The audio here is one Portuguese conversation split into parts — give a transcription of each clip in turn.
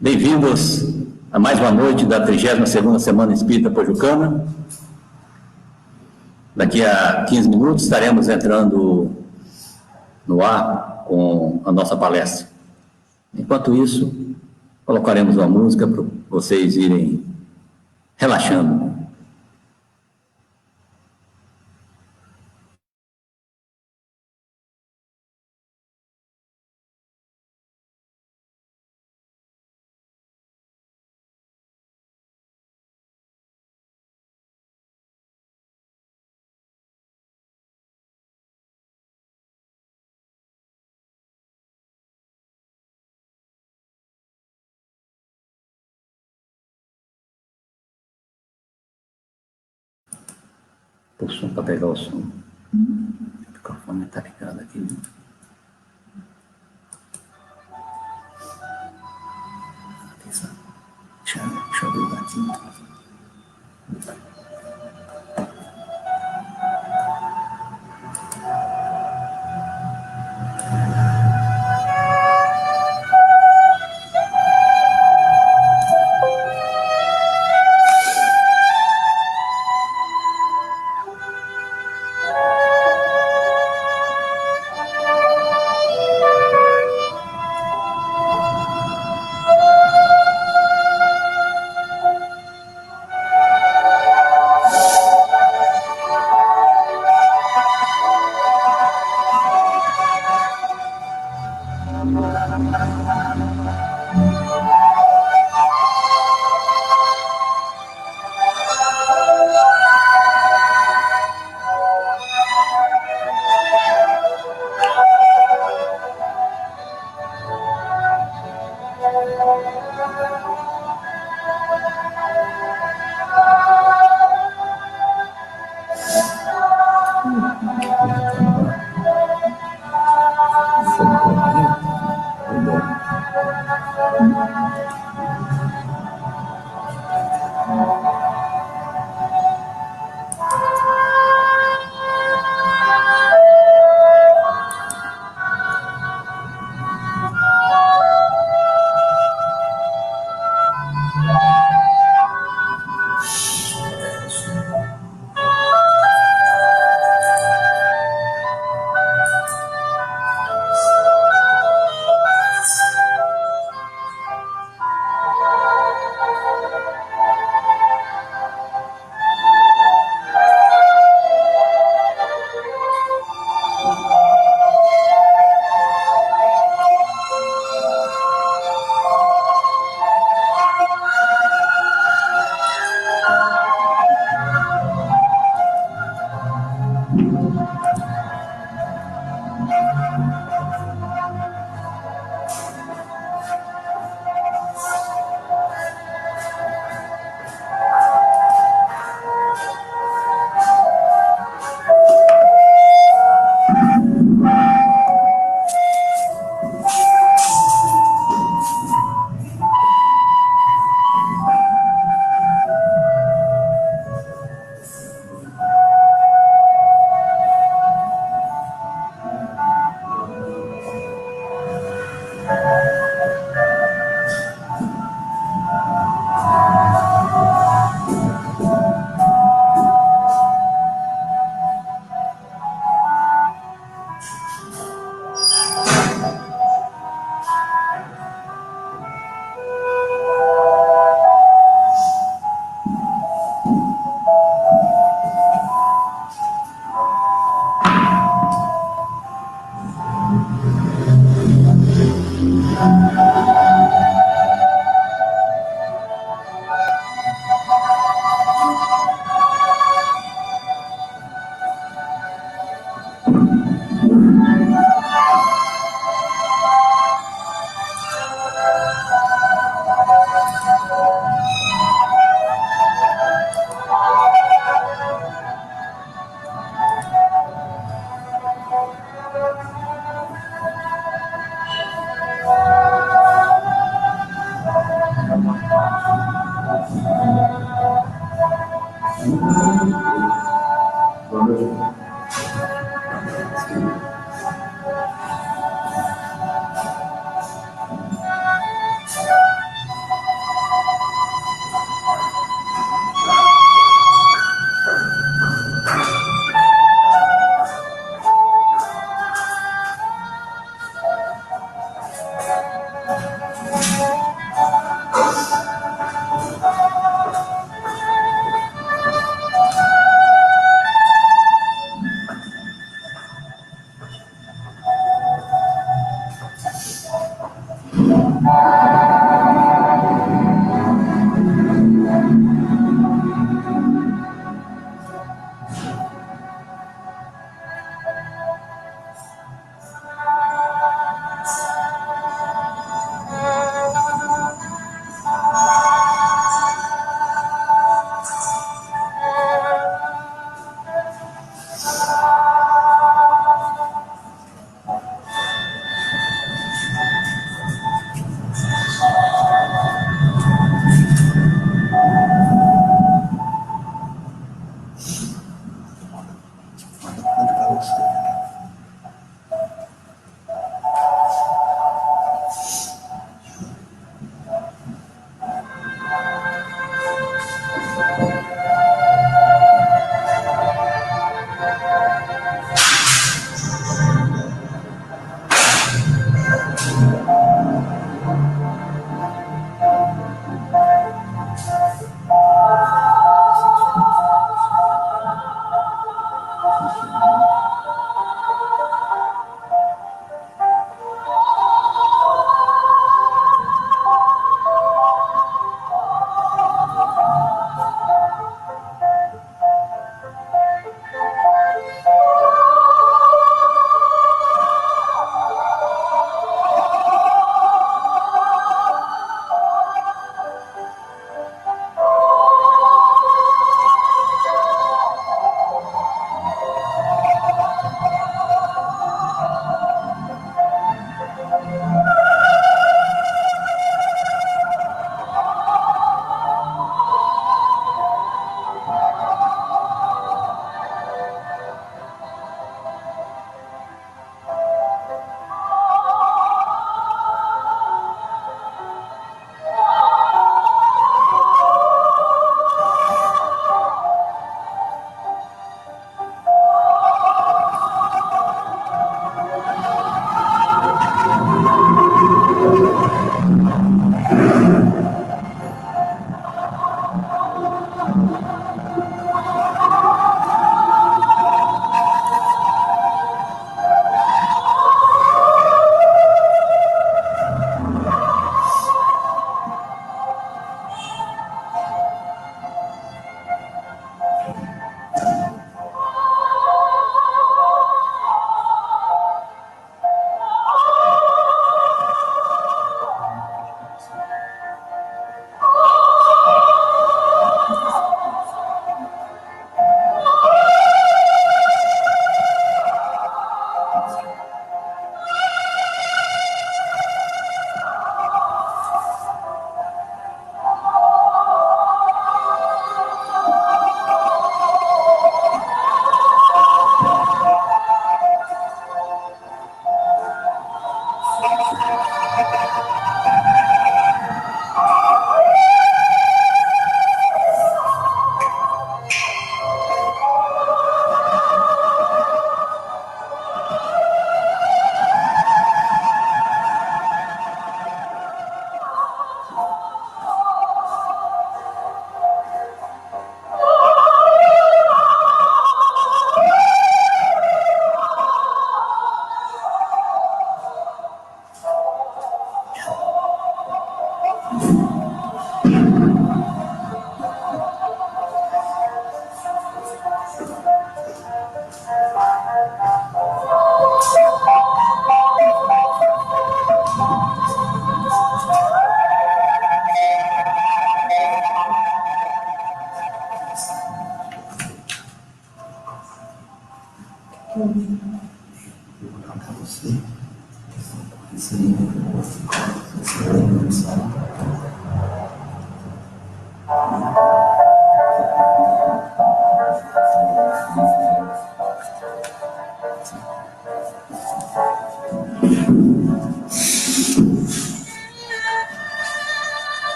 Bem-vindos a mais uma noite da 32ª Semana Espírita Pojucana. Daqui a 15 minutos estaremos entrando no ar com a nossa palestra. Enquanto isso, colocaremos uma música para vocês irem relaxando. O som para pegar o som. O microfone está ligado aqui. Atenção. Deixa eu ver o gatinho.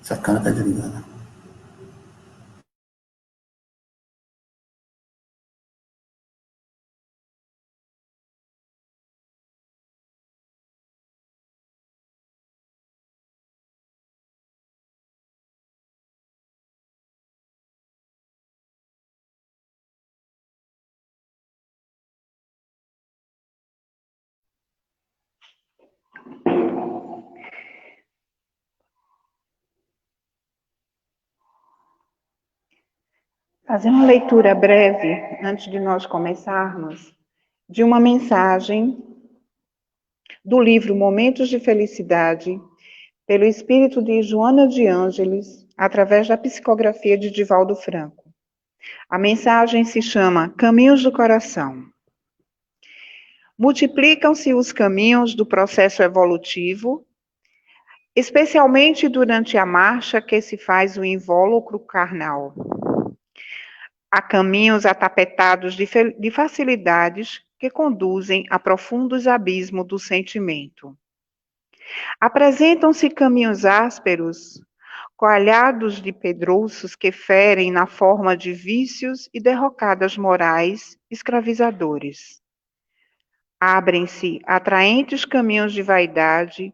Essa câmera tá desligada. Fazer uma leitura breve, antes de nós começarmos, de uma mensagem do livro Momentos de Felicidade, pelo espírito de Joana de Ângeles, através da psicografia de Divaldo Franco. A mensagem se chama Caminhos do Coração. Multiplicam-se os caminhos do processo evolutivo, especialmente durante a marcha que se faz o invólucro carnal. Há caminhos atapetados de facilidades que conduzem a profundos abismos do sentimento. Apresentam-se caminhos ásperos, coalhados de pedrouços que ferem na forma de vícios e derrocadas morais escravizadores. Abrem-se atraentes caminhos de vaidade,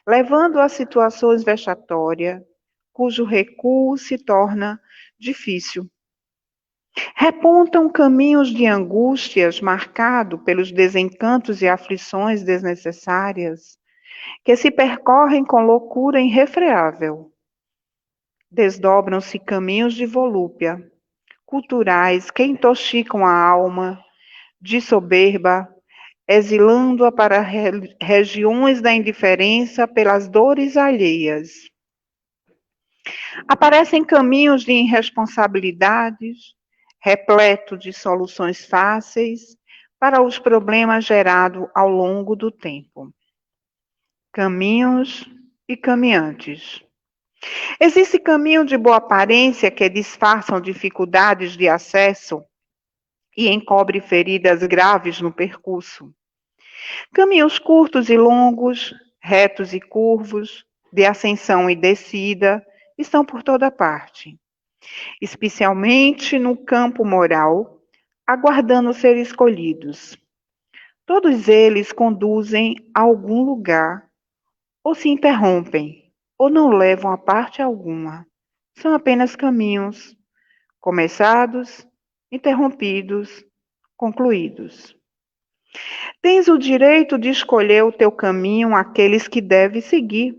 levando a situações vexatórias, cujo recuo se torna difícil. Repontam caminhos de angústias marcados pelos desencantos e aflições desnecessárias, que se percorrem com loucura irrefreável. Desdobram-se caminhos de volúpia, culturais que intoxicam a alma, de soberba, exilando-a para regiões da indiferença pelas dores alheias. Aparecem caminhos de irresponsabilidades, repleto de soluções fáceis para os problemas gerados ao longo do tempo. Caminhos e caminhantes. Existe caminho de boa aparência que disfarçam dificuldades de acesso e encobre feridas graves no percurso. Caminhos curtos e longos, retos e curvos, de ascensão e descida, estão por toda parte, especialmente no campo moral, aguardando ser escolhidos. Todos eles conduzem a algum lugar, ou se interrompem, ou não levam a parte alguma. São apenas caminhos, começados, interrompidos, concluídos. Tens o direito de escolher o teu caminho, aqueles que deves seguir.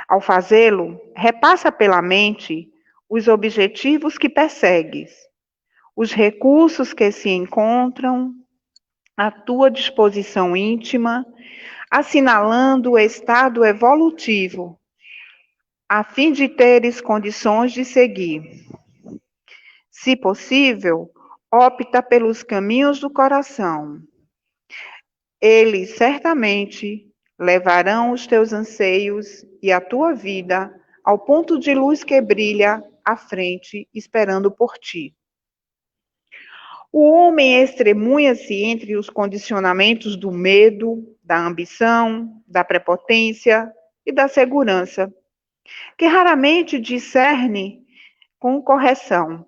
Ao fazê-lo, repassa pela mente os objetivos que persegues, os recursos que se encontram à tua disposição íntima, assinalando o estado evolutivo, a fim de teres condições de seguir. Se possível, opta pelos caminhos do coração. Eles certamente levarão os teus anseios e a tua vida ao ponto de luz que brilha à frente, esperando por ti. O homem estremunha-se entre os condicionamentos do medo, da ambição, da prepotência e da segurança, que raramente discerne com correção.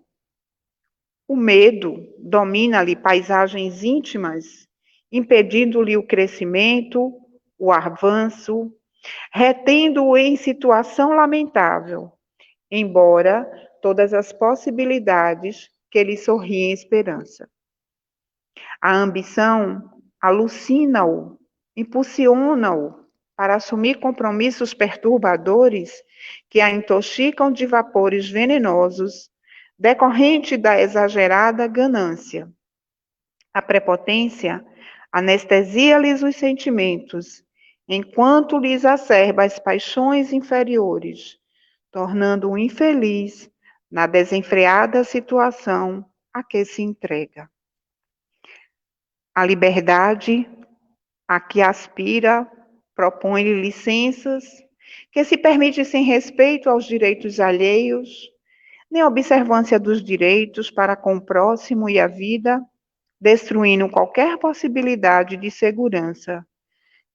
O medo domina-lhe paisagens íntimas, impedindo-lhe o crescimento, o avanço, retendo-o em situação lamentável, embora todas as possibilidades que lhe sorriem esperança. A ambição alucina-o, impulsiona-o para assumir compromissos perturbadores que a intoxicam de vapores venenosos, decorrente da exagerada ganância. A prepotência anestesia-lhes os sentimentos, enquanto lhes acerba as paixões inferiores, tornando-o infeliz na desenfreada situação a que se entrega. A liberdade a que aspira propõe-lhe licenças que se permite sem respeito aos direitos alheios, nem observância dos direitos para com o próximo e a vida, destruindo qualquer possibilidade de segurança,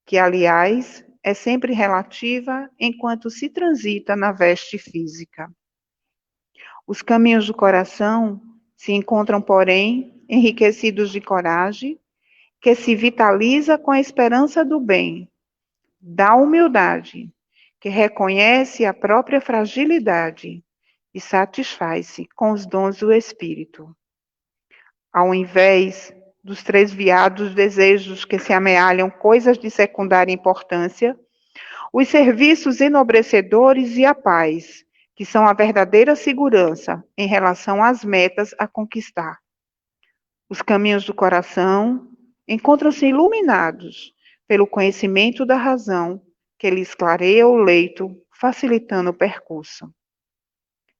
que, aliás, é sempre relativa enquanto se transita na veste física. Os caminhos do coração se encontram, porém, enriquecidos de coragem, que se vitaliza com a esperança do bem, da humildade, que reconhece a própria fragilidade e satisfaz-se com os dons do Espírito. Ao invés dos tresviados desejos que se amealham coisas de secundária importância, os serviços enobrecedores e a paz, que são a verdadeira segurança em relação às metas a conquistar. Os caminhos do coração encontram-se iluminados pelo conhecimento da razão, que lhes clareia o leito, facilitando o percurso.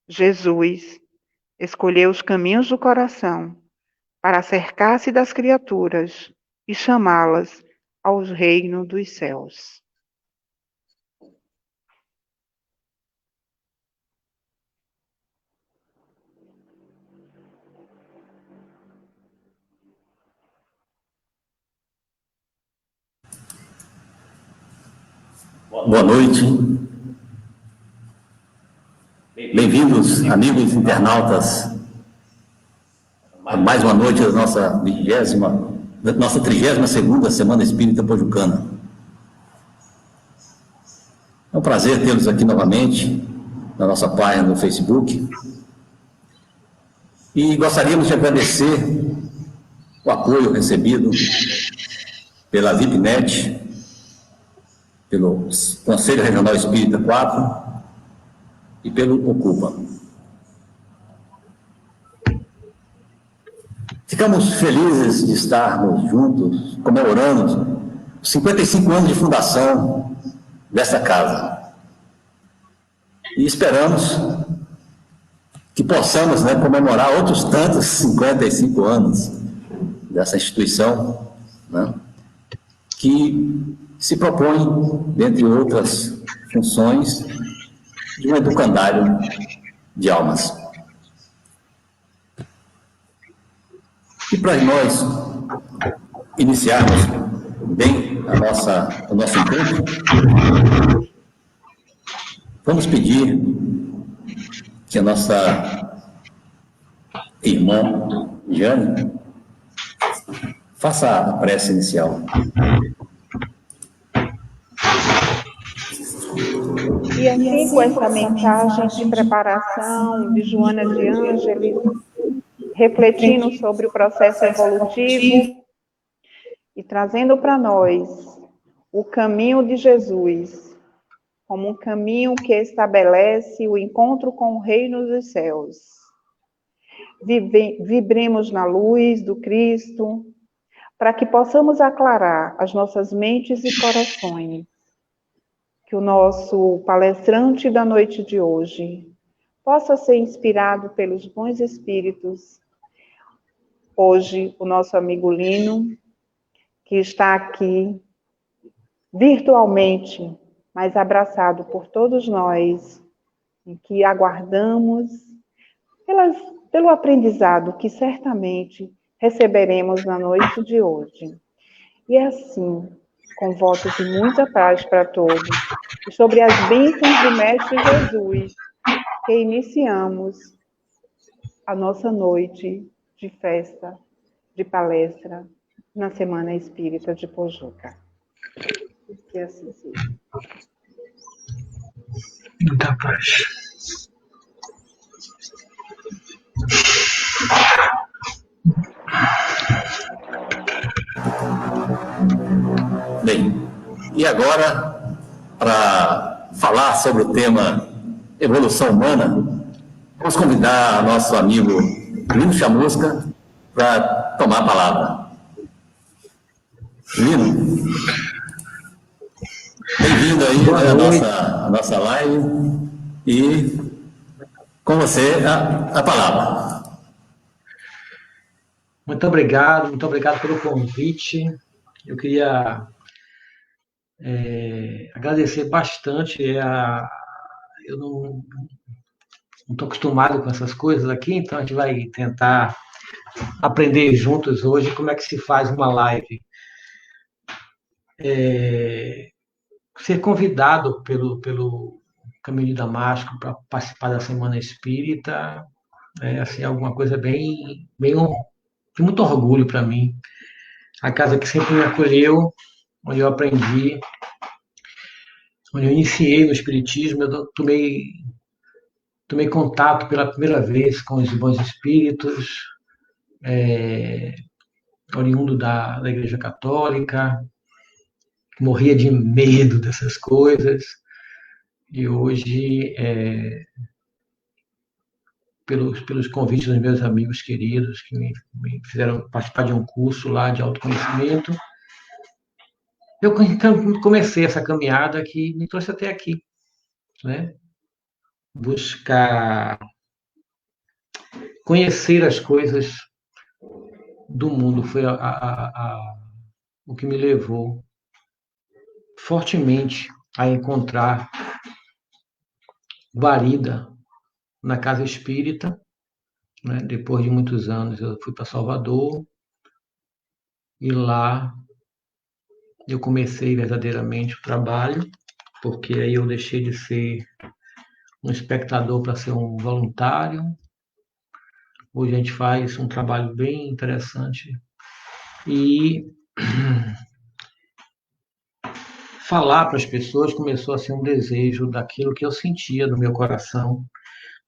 Jesus escolheu os caminhos do coração para acercar-se das criaturas e chamá-las ao reino dos céus. Boa noite. Bem-vindos, amigos internautas, a mais uma noite da nossa 32ª Semana Espírita Pojucana. É um prazer tê-los aqui novamente, na nossa página no Facebook. E gostaríamos de agradecer o apoio recebido pela VIPNet, pelo Conselho Regional Espírita 4 e pelo Ocupa. Ficamos felizes de estarmos juntos, comemorando os 55 anos de fundação dessa casa. E esperamos que possamos, comemorar outros tantos 55 anos dessa instituição, que se propõe, dentre outras funções, de um educandário de almas. E para nós iniciarmos bem o nosso encontro, vamos pedir que a nossa irmã Jane faça a prece inicial. E assim, com essa mensagem de preparação de Joana de Ângeles, refletindo sobre o processo evolutivo e trazendo para nós o caminho de Jesus, como um caminho que estabelece o encontro com o reino dos céus. Vibremos na luz do Cristo, para que possamos aclarar as nossas mentes e corações. Que o nosso palestrante da noite de hoje possa ser inspirado pelos bons espíritos. Hoje, o nosso amigo Lino, que está aqui virtualmente, mas abraçado por todos nós, e que aguardamos pelo aprendizado que certamente receberemos na noite de hoje. E assim, com votos de muita paz para todos, e sobre as bênçãos do Mestre Jesus, que iniciamos a nossa noite de festa, de palestra, na Semana Espírita de Pojuca. Que assim seja. Muita paz. Bem, e agora, para falar sobre o tema evolução humana, vamos convidar nosso amigo Lino Chamusca para tomar a palavra. Lino, bem-vindo aí à nossa live e com você a palavra. Muito obrigado pelo convite. Eu queria agradecer bastante. Eu não estou acostumado com essas coisas aqui, então a gente vai tentar aprender juntos hoje como é que se faz uma live. Ser convidado pelo Caminho de Damasco para participar da Semana Espírita é assim, alguma coisa bem de muito orgulho para mim. A casa que sempre me acolheu, onde eu aprendi, onde eu iniciei no Espiritismo, eu tomei contato pela primeira vez com os bons espíritos, oriundo da Igreja Católica, morria de medo dessas coisas, e hoje, pelos convites dos meus amigos queridos, que me fizeram participar de um curso lá de autoconhecimento, eu comecei essa caminhada que me trouxe até aqui, né? Buscar conhecer as coisas do mundo foi o que me levou fortemente a encontrar guarida na casa espírita, né? Depois de muitos anos eu fui para Salvador e lá eu comecei verdadeiramente o trabalho, porque aí eu deixei de ser um espectador para ser um voluntário. Hoje a gente faz um trabalho bem interessante e falar para as pessoas começou a ser um desejo daquilo que eu sentia no meu coração,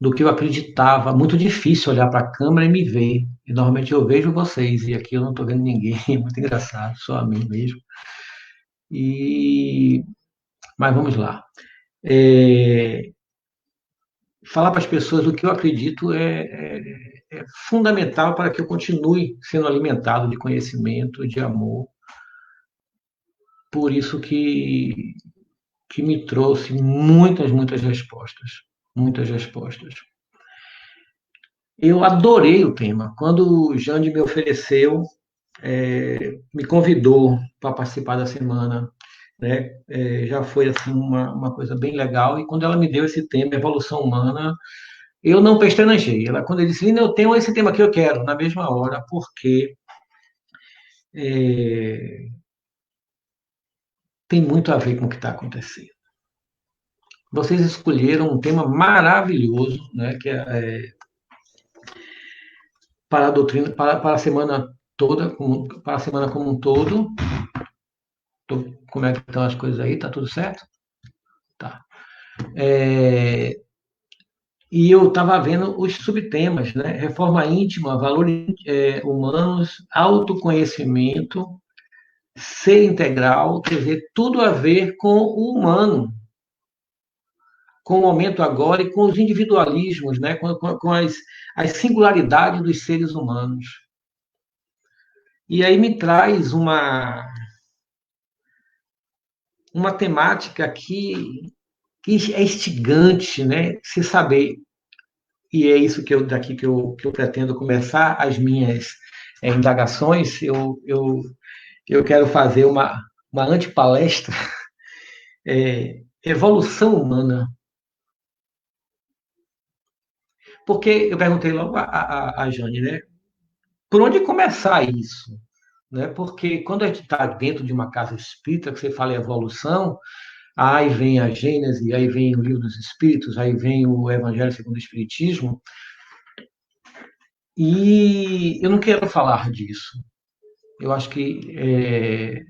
do que eu acreditava. Muito difícil olhar para a câmera e me ver. E normalmente eu vejo vocês e aqui eu não estou vendo ninguém. Muito engraçado, só a mim mesmo. Mas vamos lá. Falar para as pessoas o que eu acredito é fundamental para que eu continue sendo alimentado de conhecimento, de amor. Por isso que me trouxe muitas respostas. Muitas respostas. Eu adorei o tema. Quando o Jande me ofereceu, me convidou para participar da semana, né? Já foi assim uma coisa bem legal. E quando ela me deu esse tema, evolução humana, eu não pestanejei. Quando ele disse, Lina, eu tenho esse tema que eu quero, na mesma hora, porque tem muito a ver com o que está acontecendo. Vocês escolheram um tema maravilhoso, né? Que para a doutrina, para a semana toda, para a semana como um todo. Como é que estão as coisas aí? Tá tudo certo? Tá. E eu estava vendo os subtemas, né? Reforma íntima, valores humanos, autoconhecimento, ser integral, quer dizer, tudo a ver com o humano, com o momento agora e com os individualismos, né? Com as singularidades dos seres humanos. E aí me traz uma temática que é instigante, né? Se saber, e é isso daqui que eu pretendo começar as minhas indagações. Eu quero fazer uma antipalestra, evolução humana. Porque eu perguntei logo a Jane, né? Por onde começar isso? Né? Porque quando a gente está dentro de uma casa espírita, que você fala em evolução, aí vem a Gênese, aí vem o Livro dos Espíritos, aí vem o Evangelho segundo o Espiritismo, e eu não quero falar disso. Eu acho que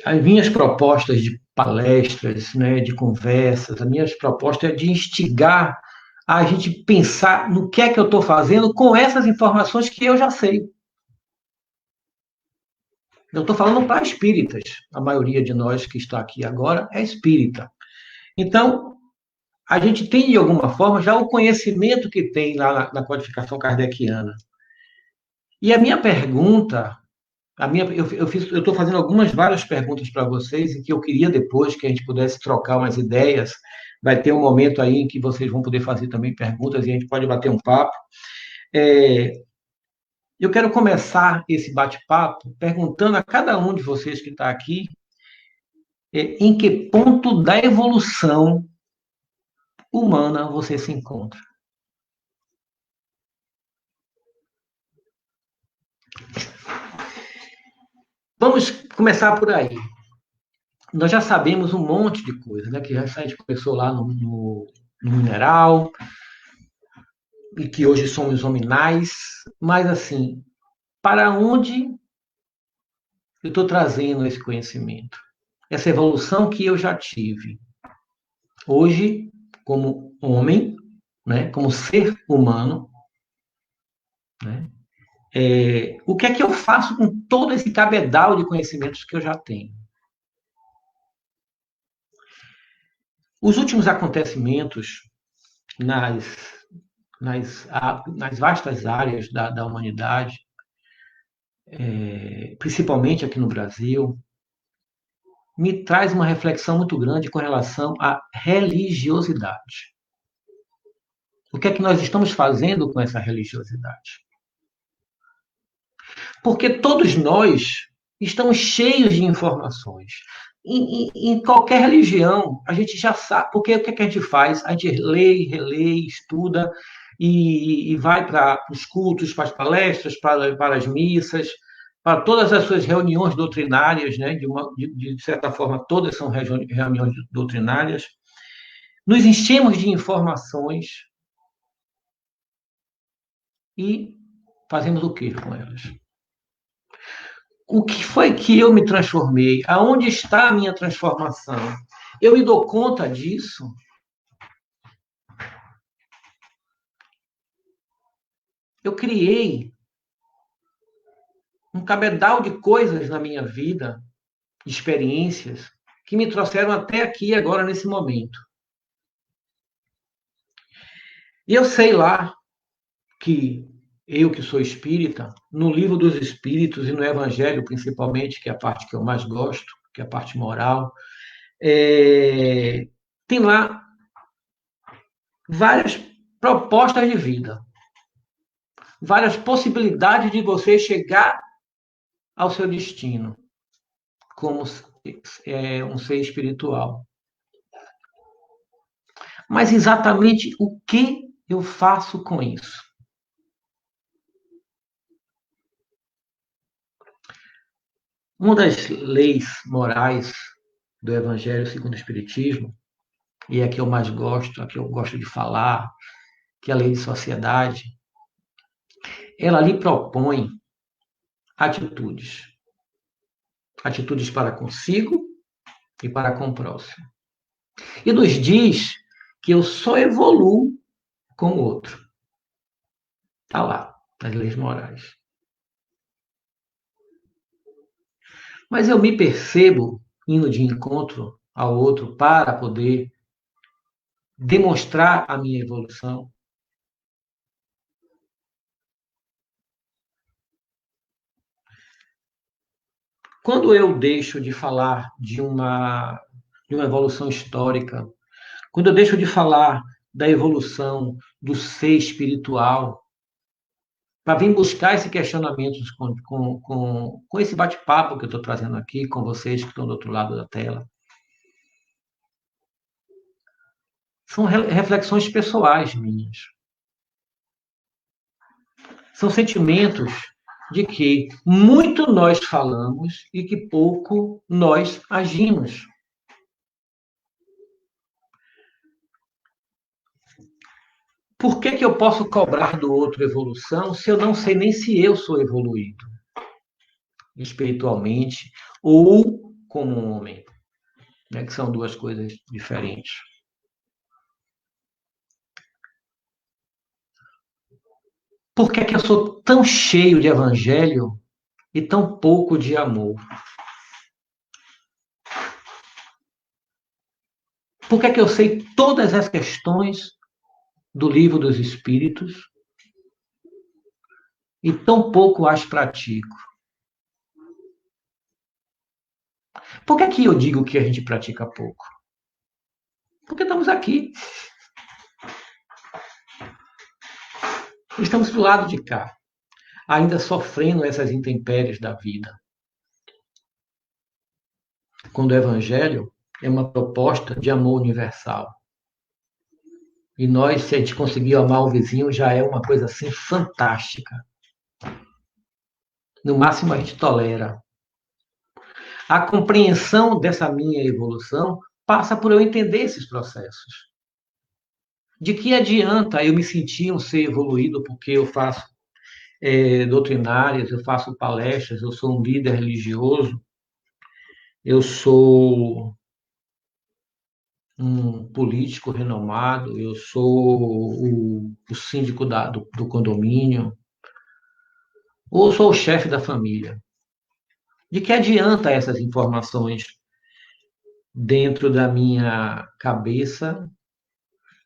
as minhas propostas de palestras, né, de conversas, as minhas propostas é de instigar a gente pensar no que é que eu estou fazendo com essas informações que eu já sei. Eu estou falando para espíritas. A maioria de nós que está aqui agora é espírita. Então, a gente tem, de alguma forma, já o conhecimento que tem lá na codificação kardeciana. E a minha pergunta, eu estou fazendo várias perguntas para vocês, e que eu queria depois que a gente pudesse trocar umas ideias. Vai ter um momento aí em que vocês vão poder fazer também perguntas e a gente pode bater um papo. Eu quero começar esse bate-papo perguntando a cada um de vocês que está aqui em que ponto da evolução humana você se encontra. Vamos começar por aí. Nós já sabemos um monte de coisa, né? Que a gente começou lá no mineral, e que hoje somos hominais, mas assim, para onde eu estou trazendo esse conhecimento? Essa evolução que eu já tive. Hoje, como homem, né? Como ser humano, né? O que é que eu faço com todo esse cabedal de conhecimentos que eu já tenho? Os últimos acontecimentos nas vastas áreas da humanidade, principalmente aqui no Brasil, me traz uma reflexão muito grande com relação à religiosidade. O que é que nós estamos fazendo com essa religiosidade? Porque todos nós estamos cheios de informações. Em qualquer religião, a gente já sabe. Porque o que é que a gente faz? A gente lê, relê, estuda e vai para os cultos, para as palestras, para as missas, para todas as suas reuniões doutrinárias, né? De certa forma, todas são reuniões doutrinárias. Nos enchemos de informações e fazemos o que com elas? O que foi que eu me transformei? Aonde está a minha transformação? Eu me dou conta disso? Eu criei um cabedal de coisas na minha vida, de experiências, que me trouxeram até aqui, agora, nesse momento. E eu sei lá que eu, que sou espírita, no Livro dos Espíritos e no Evangelho, principalmente, que é a parte que eu mais gosto, que é a parte moral, tem lá várias propostas de vida, várias possibilidades de você chegar ao seu destino como um ser espiritual. Mas exatamente o que eu faço com isso? Uma das leis morais do Evangelho segundo o Espiritismo, e é a que eu mais gosto, a que eu gosto de falar, que é a lei de sociedade, ela lhe propõe atitudes. Atitudes para consigo e para com o próximo. E nos diz que eu só evoluo com o outro. Está lá, nas leis morais. Mas eu me percebo indo de encontro ao outro para poder demonstrar a minha evolução. Quando eu deixo de falar de uma evolução histórica, quando eu deixo de falar da evolução do ser espiritual, para vir buscar esse questionamento com esse bate-papo que eu estou trazendo aqui com vocês que estão do outro lado da tela, são reflexões pessoais minhas. São sentimentos de que muito nós falamos e que pouco nós agimos. Por que eu posso cobrar do outro evolução se eu não sei nem se eu sou evoluído espiritualmente ou como um homem? Né? Que são duas coisas diferentes. Por que eu sou tão cheio de evangelho e tão pouco de amor? Por que eu sei todas as questões do Livro dos Espíritos e tão pouco as pratico? Por que eu digo que a gente pratica pouco? Porque estamos aqui. Estamos do lado de cá. ainda sofrendo essas intempéries da vida. Quando o Evangelho é uma proposta de amor universal. E nós, se a gente conseguir amar o vizinho, já é uma coisa assim fantástica. No máximo, a gente tolera. A compreensão dessa minha evolução passa por eu entender esses processos. De que adianta eu me sentir um ser evoluído porque eu faço doutrinárias, eu faço palestras, eu sou um líder religioso, eu sou um político renomado, eu sou o síndico do condomínio, ou sou o chefe da família. De que adianta essas informações dentro da minha cabeça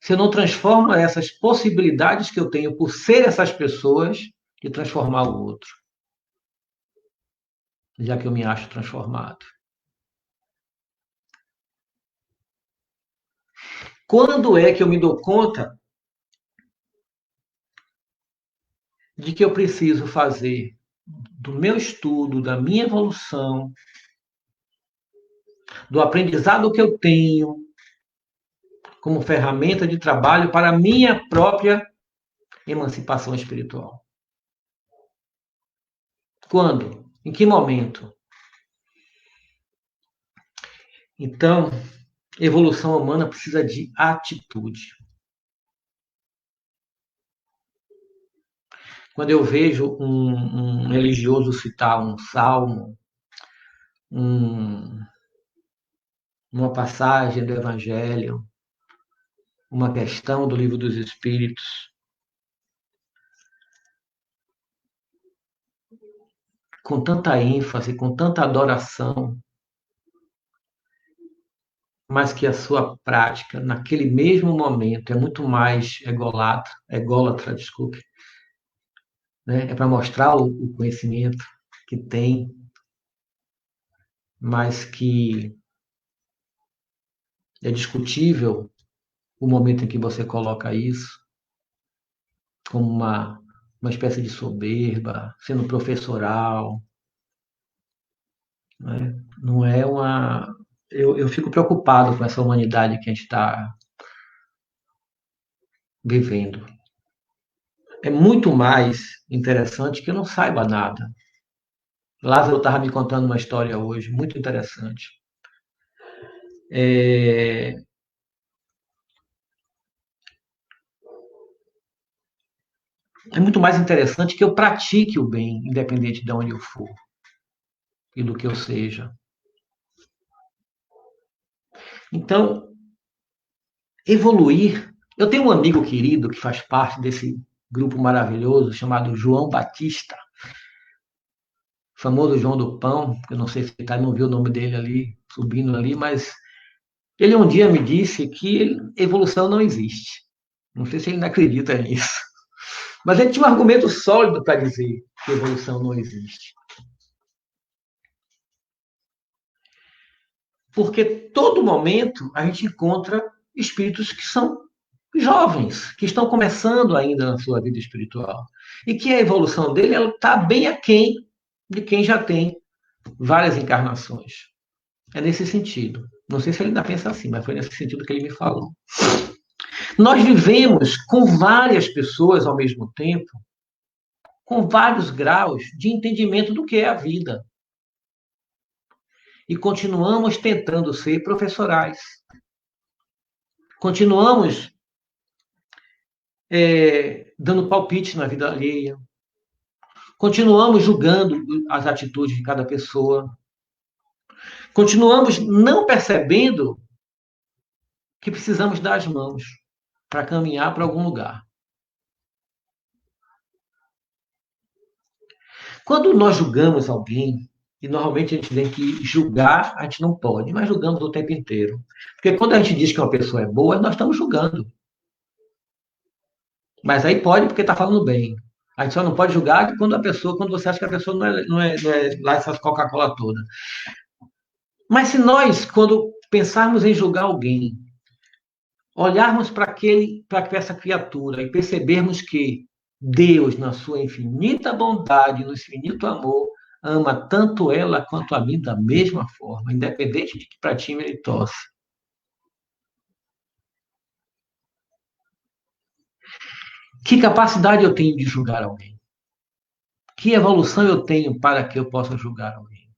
se eu não transformo essas possibilidades que eu tenho por ser essas pessoas de transformar o outro? Já que eu me acho transformado. Quando é que eu me dou conta de que eu preciso fazer do meu estudo, da minha evolução, do aprendizado que eu tenho como ferramenta de trabalho para a minha própria emancipação espiritual? Quando? Em que momento? Então, evolução humana precisa de atitude. Quando eu vejo um religioso citar um salmo, uma passagem do Evangelho, uma questão do Livro dos Espíritos, com tanta ênfase, com tanta adoração, mas que a sua prática, naquele mesmo momento, é muito mais ególatra, desculpe, né? É para mostrar o conhecimento que tem, mas que é discutível o momento em que você coloca isso como uma espécie de soberba, sendo professoral. Né? Não é uma... Eu fico preocupado com essa humanidade que a gente está vivendo. É muito mais interessante que eu não saiba nada. Lázaro estava me contando uma história hoje, muito interessante. É muito mais interessante que eu pratique o bem, independente de onde eu for e do que eu seja. Então, evoluir. Eu tenho um amigo querido que faz parte desse grupo maravilhoso chamado João Batista, famoso João do Pão. Eu não sei se ele não viu o nome dele ali, subindo ali, mas ele um dia me disse que evolução não existe. Não sei se ele ainda acredita nisso. Mas ele tinha um argumento sólido para dizer que evolução não existe. Porque todo momento a gente encontra espíritos que são jovens, que estão começando ainda na sua vida espiritual. E que a evolução dele está bem aquém de quem já tem várias encarnações. É nesse sentido. Não sei se ele ainda pensa assim, mas foi nesse sentido que ele me falou. Nós vivemos com várias pessoas ao mesmo tempo, com vários graus de entendimento do que é a vida. E continuamos tentando ser professorais. Continuamos dando palpite na vida alheia. Continuamos julgando as atitudes de cada pessoa. Continuamos não percebendo que precisamos dar as mãos para caminhar para algum lugar. Quando nós julgamos alguém, e normalmente a gente tem que julgar, a gente não pode, mas julgamos o tempo inteiro. Porque quando a gente diz que uma pessoa é boa, nós estamos julgando. Mas aí pode porque está falando bem. A gente só não pode julgar quando você acha que a pessoa não é lá essas Coca-Cola toda. Mas se nós, quando pensarmos em julgar alguém, olharmos para essa criatura e percebermos que Deus, na sua infinita bondade, no infinito amor, ama tanto ela quanto a mim da mesma forma, independente de que para time ele torce. Que capacidade eu tenho de julgar alguém? Que evolução eu tenho para que eu possa julgar alguém?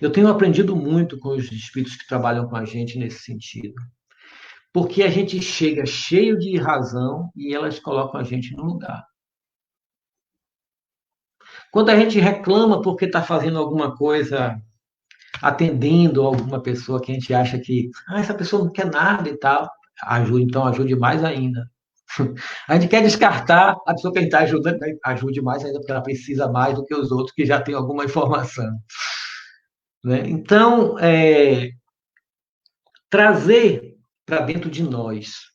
Eu tenho aprendido muito com os espíritos que trabalham com a gente nesse sentido. Porque a gente chega cheio de razão e elas colocam a gente no lugar. Quando a gente reclama porque está fazendo alguma coisa, atendendo alguma pessoa que a gente acha que essa pessoa não quer nada e tal, então ajude mais ainda. A gente quer descartar a pessoa que a gente está ajudando, ajude mais ainda, porque ela precisa mais do que os outros que já têm alguma informação. Né? Então, trazer para dentro de nós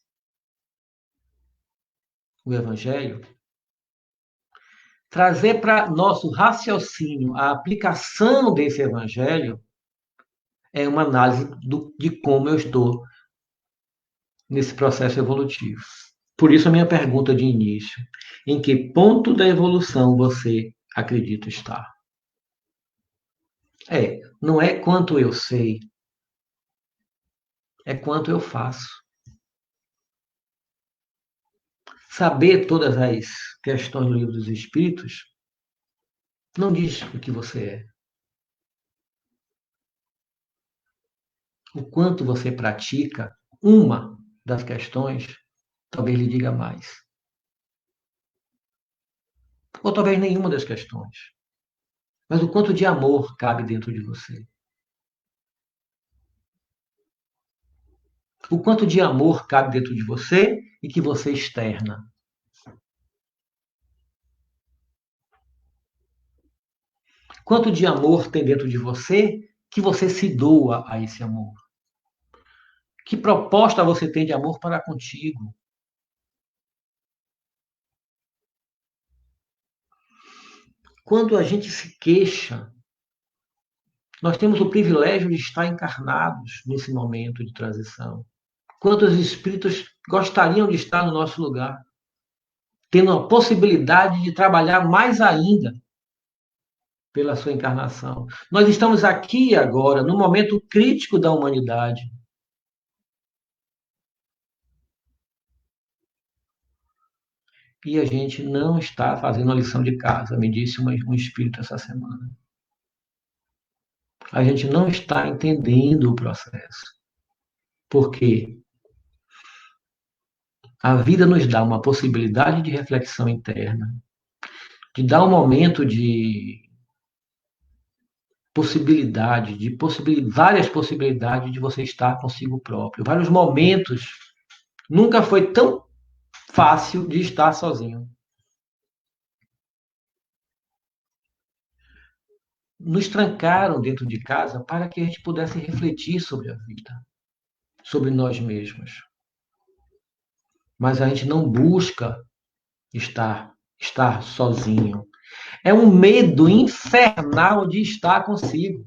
o Evangelho, trazer para nosso raciocínio a aplicação desse Evangelho, é uma análise de como eu estou nesse processo evolutivo. Por isso, a minha pergunta de início: em que ponto da evolução você acredita estar? Não é quanto eu sei, é quanto eu faço. Saber todas as questões do Livro dos Espíritos não diz o que você é. O quanto você pratica uma das questões, talvez lhe diga mais. Ou talvez nenhuma das questões. Mas o quanto de amor cabe dentro de você. O quanto de amor cabe dentro de você e que você externa. Quanto de amor tem dentro de você que você se doa a esse amor. Que proposta você tem de amor para contigo? Quando a gente se queixa, nós temos o privilégio de estar encarnados nesse momento de transição. Quantos espíritos gostariam de estar no nosso lugar, tendo a possibilidade de trabalhar mais ainda pela sua encarnação? Nós estamos aqui agora, no momento crítico da humanidade. E a gente não está fazendo a lição de casa, me disse um espírito essa semana. A gente não está entendendo o processo. Por quê? A vida nos dá uma possibilidade de reflexão interna, de dar um momento de várias possibilidades de você estar consigo próprio, vários momentos. Nunca foi tão fácil de estar sozinho. Nos trancaram dentro de casa para que a gente pudesse refletir sobre a vida, sobre nós mesmos. Mas a gente não busca estar sozinho. É um medo infernal de estar consigo,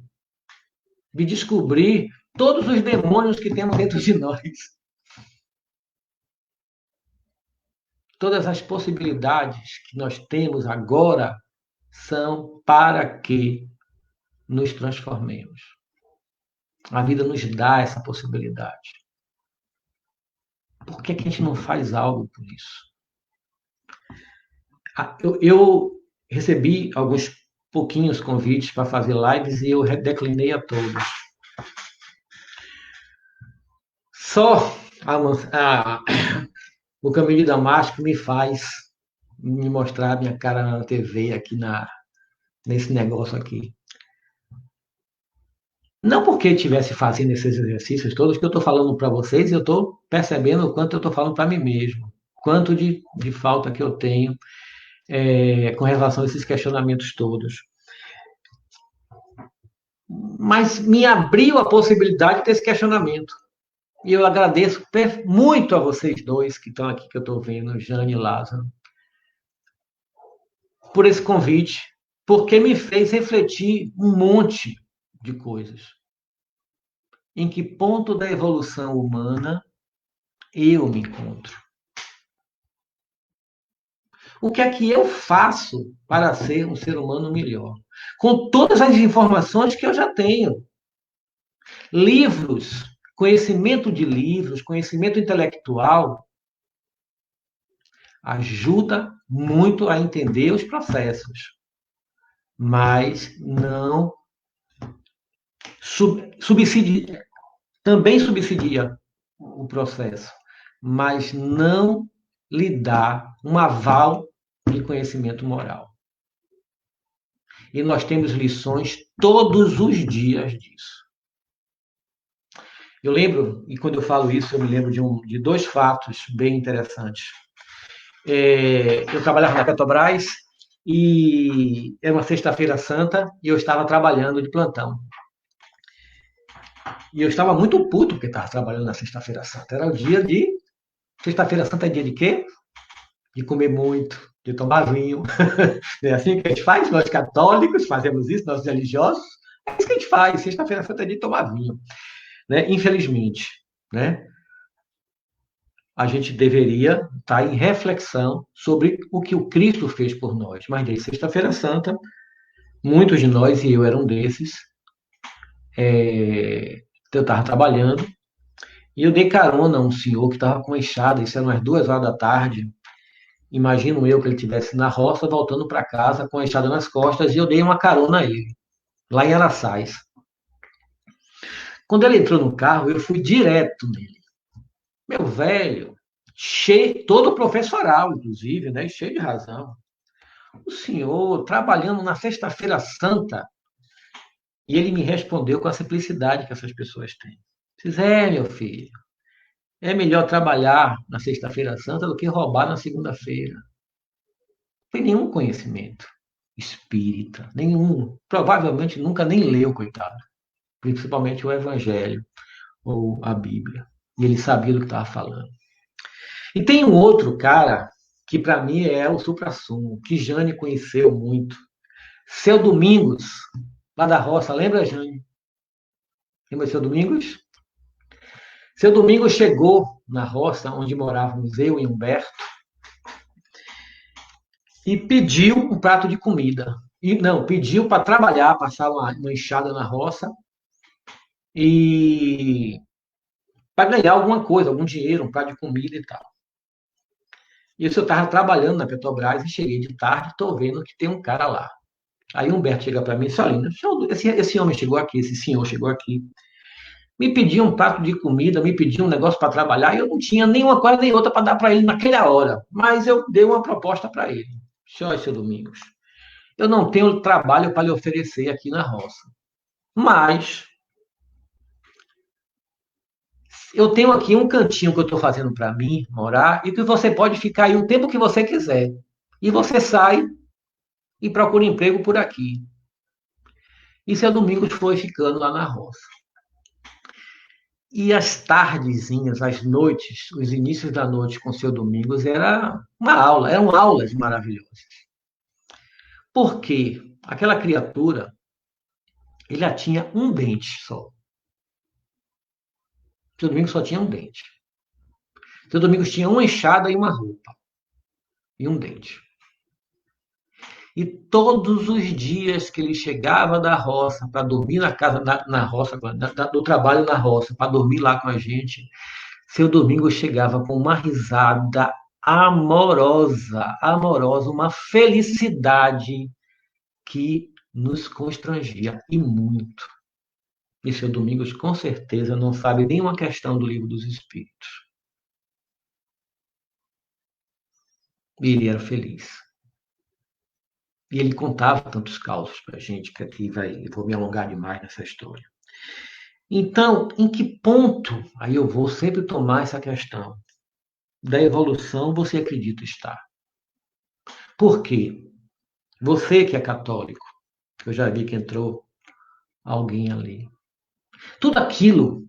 de descobrir todos os demônios que temos dentro de nós. Todas as possibilidades que nós temos agora são para que nos transformemos. A vida nos dá essa possibilidade. Por que a gente não faz algo por isso? Eu recebi alguns pouquinhos convites para fazer lives e eu declinei a todos. Só o Caminho de Damasco me faz me mostrar a minha cara na TV aqui nesse negócio aqui. Não porque estivesse fazendo esses exercícios todos que eu estou falando para vocês, eu estou percebendo o quanto eu estou falando para mim mesmo, quanto de falta que eu tenho com relação a esses questionamentos todos. Mas me abriu a possibilidade desse questionamento. E eu agradeço muito a vocês dois que estão aqui, que eu estou vendo, Jane e Lázaro, por esse convite, porque me fez refletir um monte de coisas. Em que ponto da evolução humana eu me encontro? O que é que eu faço para ser um ser humano melhor? Com todas as informações que eu já tenho. Livros, conhecimento de livros, conhecimento intelectual, ajuda muito a entender os processos, mas não subsidia, também subsidia o processo, mas não lhe dá um aval de conhecimento moral. E nós temos lições todos os dias disso. Eu lembro, e quando eu falo isso, eu me lembro de dois fatos bem interessantes. Eu trabalhava na Petrobras e era uma sexta-feira santa e eu estava trabalhando de plantão. E eu estava muito puto porque estava trabalhando na sexta-feira santa. Era o dia de... Sexta-feira santa é dia de quê? De comer muito, de tomar vinho. É assim que a gente faz, nós católicos fazemos isso, nós religiosos. É isso que a gente faz, sexta-feira santa é dia de tomar vinho. Né? Infelizmente, né? A gente deveria estar em reflexão sobre o que o Cristo fez por nós. Mas desde sexta-feira santa, muitos de nós, e eu era um desses, eu estava trabalhando, e eu dei carona a um senhor que estava com uma enxada, isso era umas 2 horas da tarde. Imagino eu que ele estivesse na roça, voltando para casa com a enxada nas costas, e eu dei uma carona a ele, lá em Araçás. Quando ele entrou no carro, eu fui direto nele. Meu velho, cheio, todo professoral, inclusive, né? Cheio de razão. O senhor trabalhando na sexta-feira santa, e ele me respondeu com a simplicidade que essas pessoas têm. Meu filho, é melhor trabalhar na sexta-feira santa do que roubar na segunda-feira. Não tem nenhum conhecimento espírita, nenhum. Provavelmente nunca nem leu, coitado. Principalmente o Evangelho ou a Bíblia. E ele sabia do que estava falando. E tem um outro cara que para mim é o suprassumo, que Jane conheceu muito. Seu Domingos, lá da roça, lembra, Jane? Lembra seu Domingos? Seu Domingos chegou na roça onde morávamos eu e Humberto e pediu um prato de comida. E não, pediu para trabalhar, passar uma enxada na roça e para ganhar alguma coisa, algum dinheiro, um prato de comida e tal. E eu estava trabalhando na Petrobras e cheguei de tarde, estou vendo que tem um cara lá. Aí Humberto chega para mim e fala, esse homem chegou aqui, esse senhor chegou aqui, me pediu um prato de comida, me pediu um negócio para trabalhar, e eu não tinha nenhuma coisa nem outra para dar para ele naquela hora. Mas eu dei uma proposta para ele. Olha, seu Domingos, eu não tenho trabalho para lhe oferecer aqui na roça. Mas eu tenho aqui um cantinho que eu estou fazendo para mim morar e que você pode ficar aí o tempo que você quiser. E você sai e procura emprego por aqui. E seu Domingos foi ficando lá na roça. E as tardezinhas, as noites, os inícios da noite com seu Domingos eram aulas maravilhosas. Por quê? Aquela criatura, ele já tinha um dente só. Seu Domingos só tinha um dente. Seu Domingos tinha uma enxada e uma roupa. E um dente. E todos os dias que ele chegava da roça para dormir na casa, na roça, do trabalho na roça, para dormir lá com a gente, seu Domingos chegava com uma risada amorosa, uma felicidade que nos constrangia, e muito. E seu Domingos, com certeza, não sabe nenhuma questão do Livro dos Espíritos. E ele era feliz. E ele contava tantos causos para a gente, que aqui vou me alongar demais nessa história. Então, em que ponto, aí eu vou sempre tomar essa questão, da evolução você acredita estar? Por quê? Você que é católico, eu já vi que entrou alguém ali. Tudo aquilo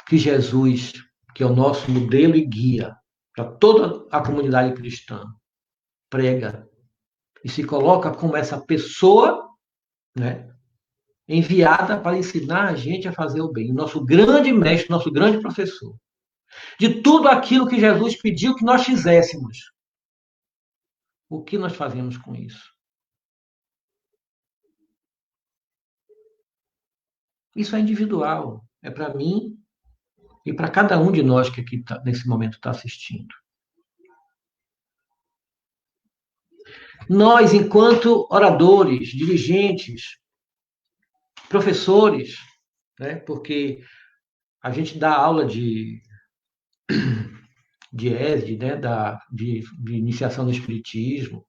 que Jesus, que é o nosso modelo e guia para toda a comunidade cristã, prega e se coloca como essa pessoa, né, enviada para ensinar a gente a fazer o bem. Nosso grande mestre, nosso grande professor. De tudo aquilo que Jesus pediu que nós fizéssemos. O que nós fazemos com isso? Isso é individual. É para mim e para cada um de nós que aqui nesse momento está assistindo. Nós, enquanto oradores, dirigentes, professores, né, porque a gente dá aula de ESD, né, de iniciação no Espiritismo,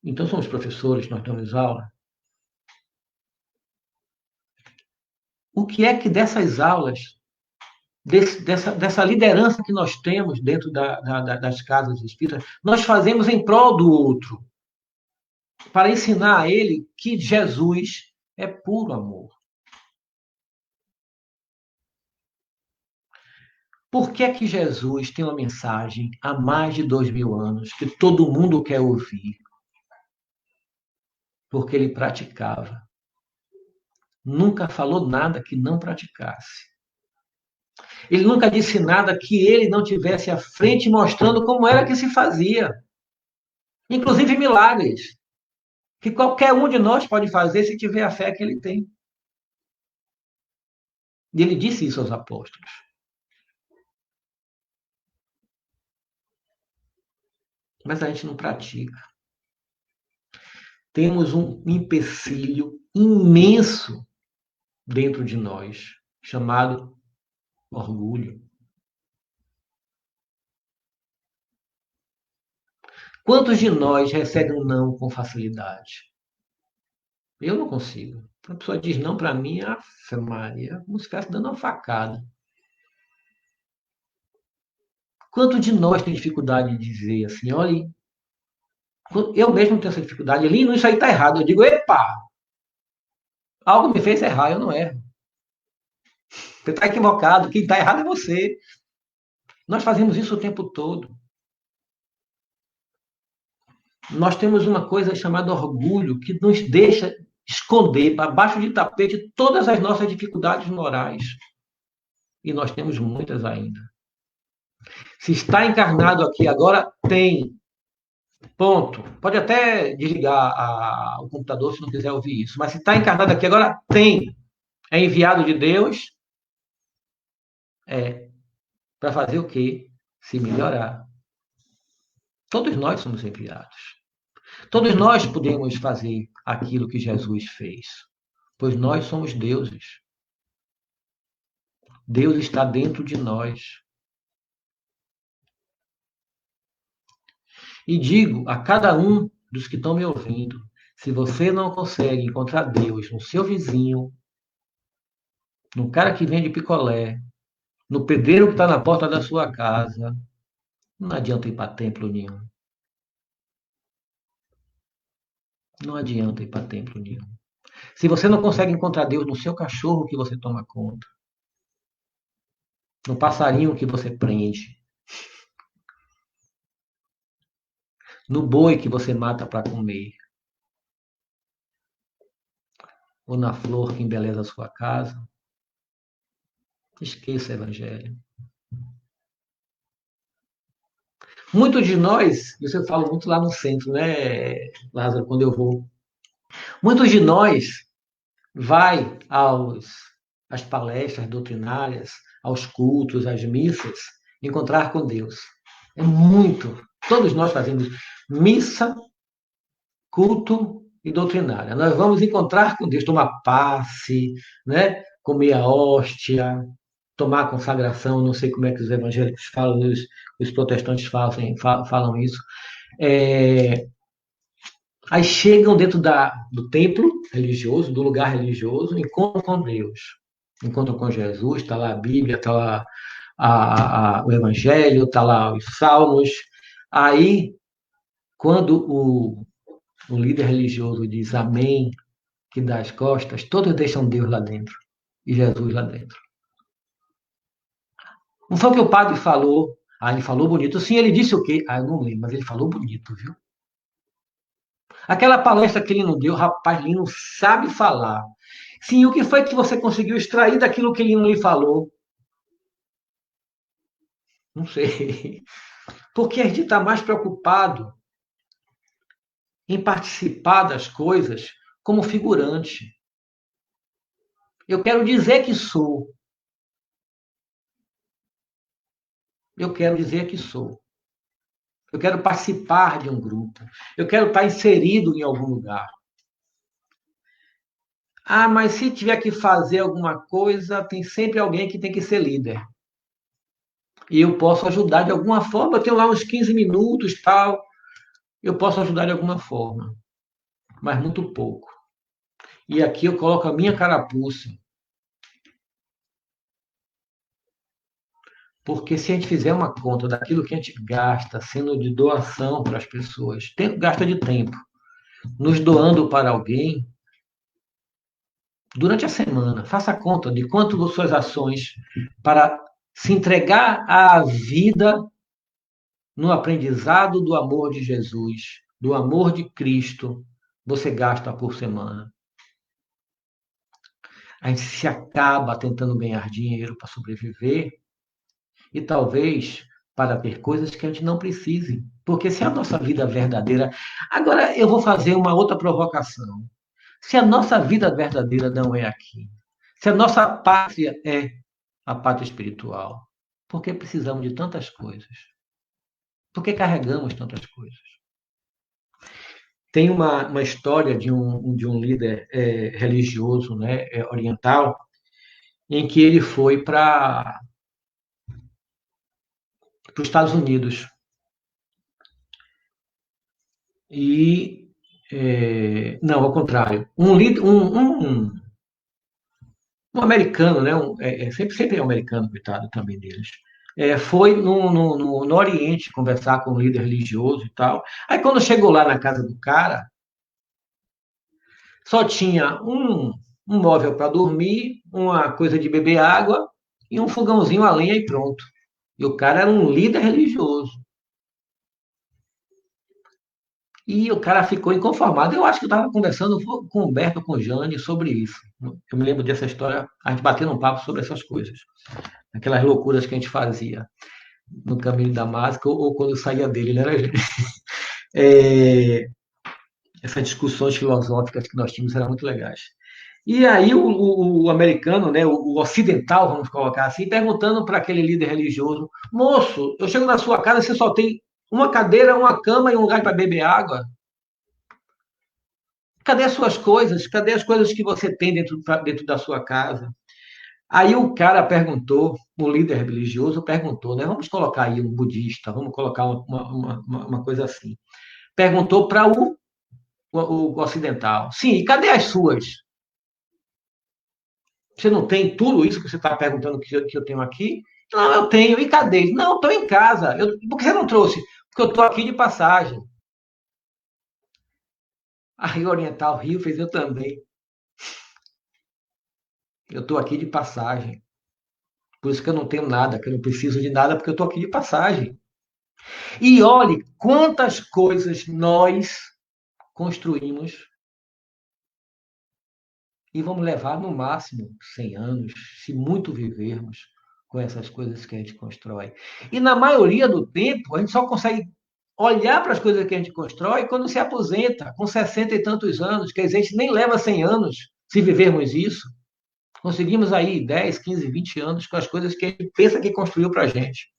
então somos professores, nós damos aula. O que é que dessas aulas, dessa liderança que nós temos dentro das casas espíritas, nós fazemos em prol do outro, para ensinar a ele que Jesus é puro amor? Por que é que Jesus tem uma mensagem há mais de 2000 anos que todo mundo quer ouvir? Porque ele praticava. Nunca falou nada que não praticasse. Ele nunca disse nada que ele não tivesse à frente mostrando como era que se fazia. Inclusive milagres, que qualquer um de nós pode fazer se tiver a fé que ele tem. E ele disse isso aos apóstolos. Mas a gente não pratica. Temos um empecilho imenso dentro de nós, chamado orgulho. Quantos de nós recebem um não com facilidade? Eu não consigo. A pessoa diz não para mim, Ave Maria, como se estivesse dando uma facada. Quanto de nós tem dificuldade de dizer assim, olha, eu mesmo tenho essa dificuldade, Lino, isso aí está errado. Eu digo, epa, algo me fez errar, eu não erro. Você está equivocado, quem está errado é você. Nós fazemos isso o tempo todo. Nós temos uma coisa chamada orgulho que nos deixa esconder para baixo de tapete todas as nossas dificuldades morais. E nós temos muitas ainda. Se está encarnado aqui agora, tem. Ponto. Pode até desligar o computador se não quiser ouvir isso. Mas se está encarnado aqui agora, tem. É enviado de Deus. É. Para fazer o quê? Se melhorar. Todos nós somos enviados. Todos nós podemos fazer aquilo que Jesus fez. Pois nós somos deuses. Deus está dentro de nós. E digo a cada um dos que estão me ouvindo, se você não consegue encontrar Deus no seu vizinho, no cara que vende picolé, no pedreiro que está na porta da sua casa, não adianta ir para templo nenhum. Não adianta ir para templo nenhum. Se você não consegue encontrar Deus no seu cachorro que você toma conta, no passarinho que você prende, no boi que você mata para comer, ou na flor que embeleza a sua casa, esqueça o evangelho. Muitos de nós, isso eu falo muito lá no centro, né, Lázaro, quando eu vou. Muitos de nós vai às palestras doutrinárias, aos cultos, às missas, encontrar com Deus. É muito. Todos nós fazemos missa, culto e doutrinária. Nós vamos encontrar com Deus, tomar passe, né? Comer a hóstia, tomar a consagração, não sei como é que os evangélicos falam, os protestantes falam isso. Aí chegam dentro do templo religioso, do lugar religioso, encontram com Deus, encontram com Jesus, está lá a Bíblia, está lá o Evangelho, está lá os Salmos. Aí, quando o líder religioso diz amém, que dá as costas, todos deixam Deus lá dentro e Jesus lá dentro. Não foi o que o padre falou. Ele falou bonito. Sim, ele disse o quê? Eu não lembro, mas ele falou bonito, viu? Aquela palestra que ele não deu, rapaz, ele não sabe falar. Sim, o que foi que você conseguiu extrair daquilo que ele não lhe falou? Não sei. Porque a gente está mais preocupado em participar das coisas como figurante. Eu quero dizer que sou. Eu quero dizer que sou. Eu quero participar de um grupo. Eu quero estar inserido em algum lugar. Ah, mas se tiver que fazer alguma coisa, tem sempre alguém que tem que ser líder. E eu posso ajudar de alguma forma. Eu tenho lá uns 15 minutos, tal. Eu posso ajudar de alguma forma, mas muito pouco. E aqui eu coloco a minha carapuça. Porque se a gente fizer uma conta daquilo que a gente gasta sendo de doação para as pessoas, gasta de tempo, nos doando para alguém, durante a semana, faça a conta de quanto das suas ações para se entregar à vida no aprendizado do amor de Jesus, do amor de Cristo, você gasta por semana. A gente se acaba tentando ganhar dinheiro para sobreviver e talvez para ter coisas que a gente não precise. Porque se a nossa vida verdadeira. Agora eu vou fazer uma outra provocação. Se a nossa vida verdadeira não é aqui, se a nossa pátria é a pátria espiritual, por que precisamos de tantas coisas? Por que carregamos tantas coisas? Tem uma história de um líder religioso, né, oriental, em que ele foi para os Estados Unidos. E. Não, ao contrário. Um americano, né? Sempre é um americano, coitado também deles. Foi no Oriente conversar com um líder religioso e tal. Aí, quando chegou lá na casa do cara, só tinha um móvel para dormir, uma coisa de beber água e um fogãozinho a lenha e pronto. E o cara era um líder religioso. E o cara ficou inconformado. Eu acho que eu estava conversando com o Humberto, com o Jane, sobre isso. Eu me lembro dessa história, a gente batendo um papo sobre essas coisas. Aquelas loucuras que a gente fazia no caminho da máscara ou quando saía dele, né, gente? Essas discussões filosóficas que nós tínhamos eram muito legais. E aí o americano, né, o ocidental, vamos colocar assim, perguntando para aquele líder religioso: moço, eu chego na sua casa e você só tem uma cadeira, uma cama e um lugar para beber água? Cadê as suas coisas? Cadê as coisas que você tem dentro da sua casa? Aí o cara perguntou, o líder religioso perguntou, né? Vamos colocar aí um budista, vamos colocar uma coisa assim. Perguntou para o ocidental: sim, e cadê as suas? Você não tem tudo isso que você está perguntando que eu tenho aqui? Não, eu tenho. E cadê? Não, estou em casa. Por que você não trouxe? Porque eu estou aqui de passagem. Aí o oriental riu, fez eu também. Eu estou aqui de passagem. Por isso que eu não tenho nada, que eu não preciso de nada, porque eu estou aqui de passagem. E olhe quantas coisas nós construímos e vamos levar no máximo 100 anos, se muito vivermos com essas coisas que a gente constrói. E na maioria do tempo, a gente só consegue olhar para as coisas que a gente constrói quando se aposenta, com 60 e tantos anos, que a gente nem leva 100 anos se vivermos isso. Conseguimos aí 10, 15, 20 anos com as coisas que a gente pensa que construiu para a gente.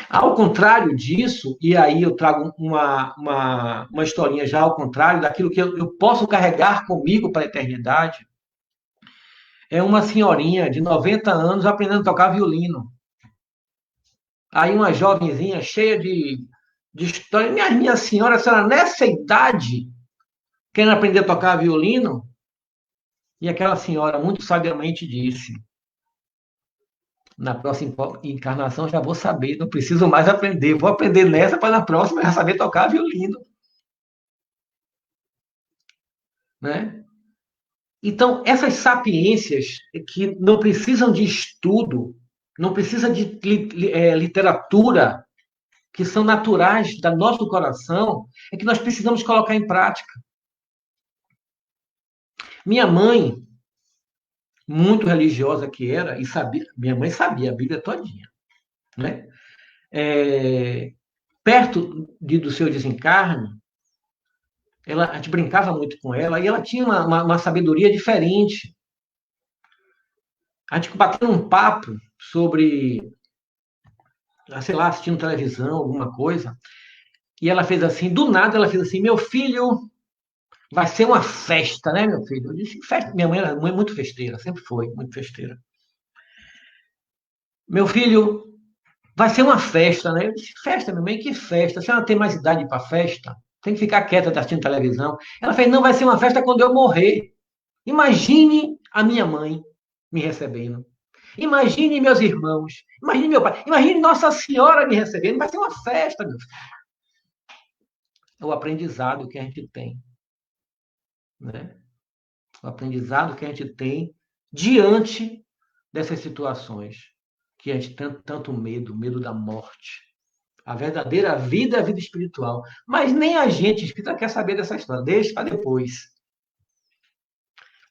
Ao contrário disso, e aí eu trago uma historinha já ao contrário daquilo que eu posso carregar comigo para a eternidade, é uma senhorinha de 90 anos aprendendo a tocar violino. Aí uma jovenzinha cheia de história. Minha senhora, a senhora nessa idade querendo aprender a tocar violino? E aquela senhora muito sabiamente disse: na próxima encarnação já vou saber, não preciso mais aprender, vou aprender nessa para na próxima já saber tocar violino. Né? Então, essas sapiências que não precisam de estudo, não precisam de literatura, que são naturais do nosso coração, é que nós precisamos colocar em prática. Minha mãe, muito religiosa que era, e sabia, minha mãe sabia a Bíblia todinha, né? perto do seu desencarne, a gente brincava muito com ela e ela tinha uma sabedoria diferente. A gente batendo um papo sobre, sei lá, assistindo televisão, alguma coisa, e ela fez assim, do nada ela fez assim, meu filho, vai ser uma festa, né, meu filho? Eu disse, festa. Minha mãe era muito festeira, sempre foi muito festeira. Meu filho, vai ser uma festa, né? Eu disse, festa, minha mãe, que festa? A senhora tem mais idade para festa? Tem que ficar quieta assistindo televisão. Ela fez, não, vai ser uma festa quando eu morrer. Imagine a minha mãe me recebendo. Imagine meus irmãos. Imagine meu pai. Imagine Nossa Senhora me recebendo. Vai ser uma festa, meu filho. É o aprendizado que a gente tem. Né? O aprendizado que a gente tem diante dessas situações que a gente tem tanto medo da morte. A verdadeira vida é a vida espiritual. Mas nem a gente espírita quer saber dessa história. Deixa para depois.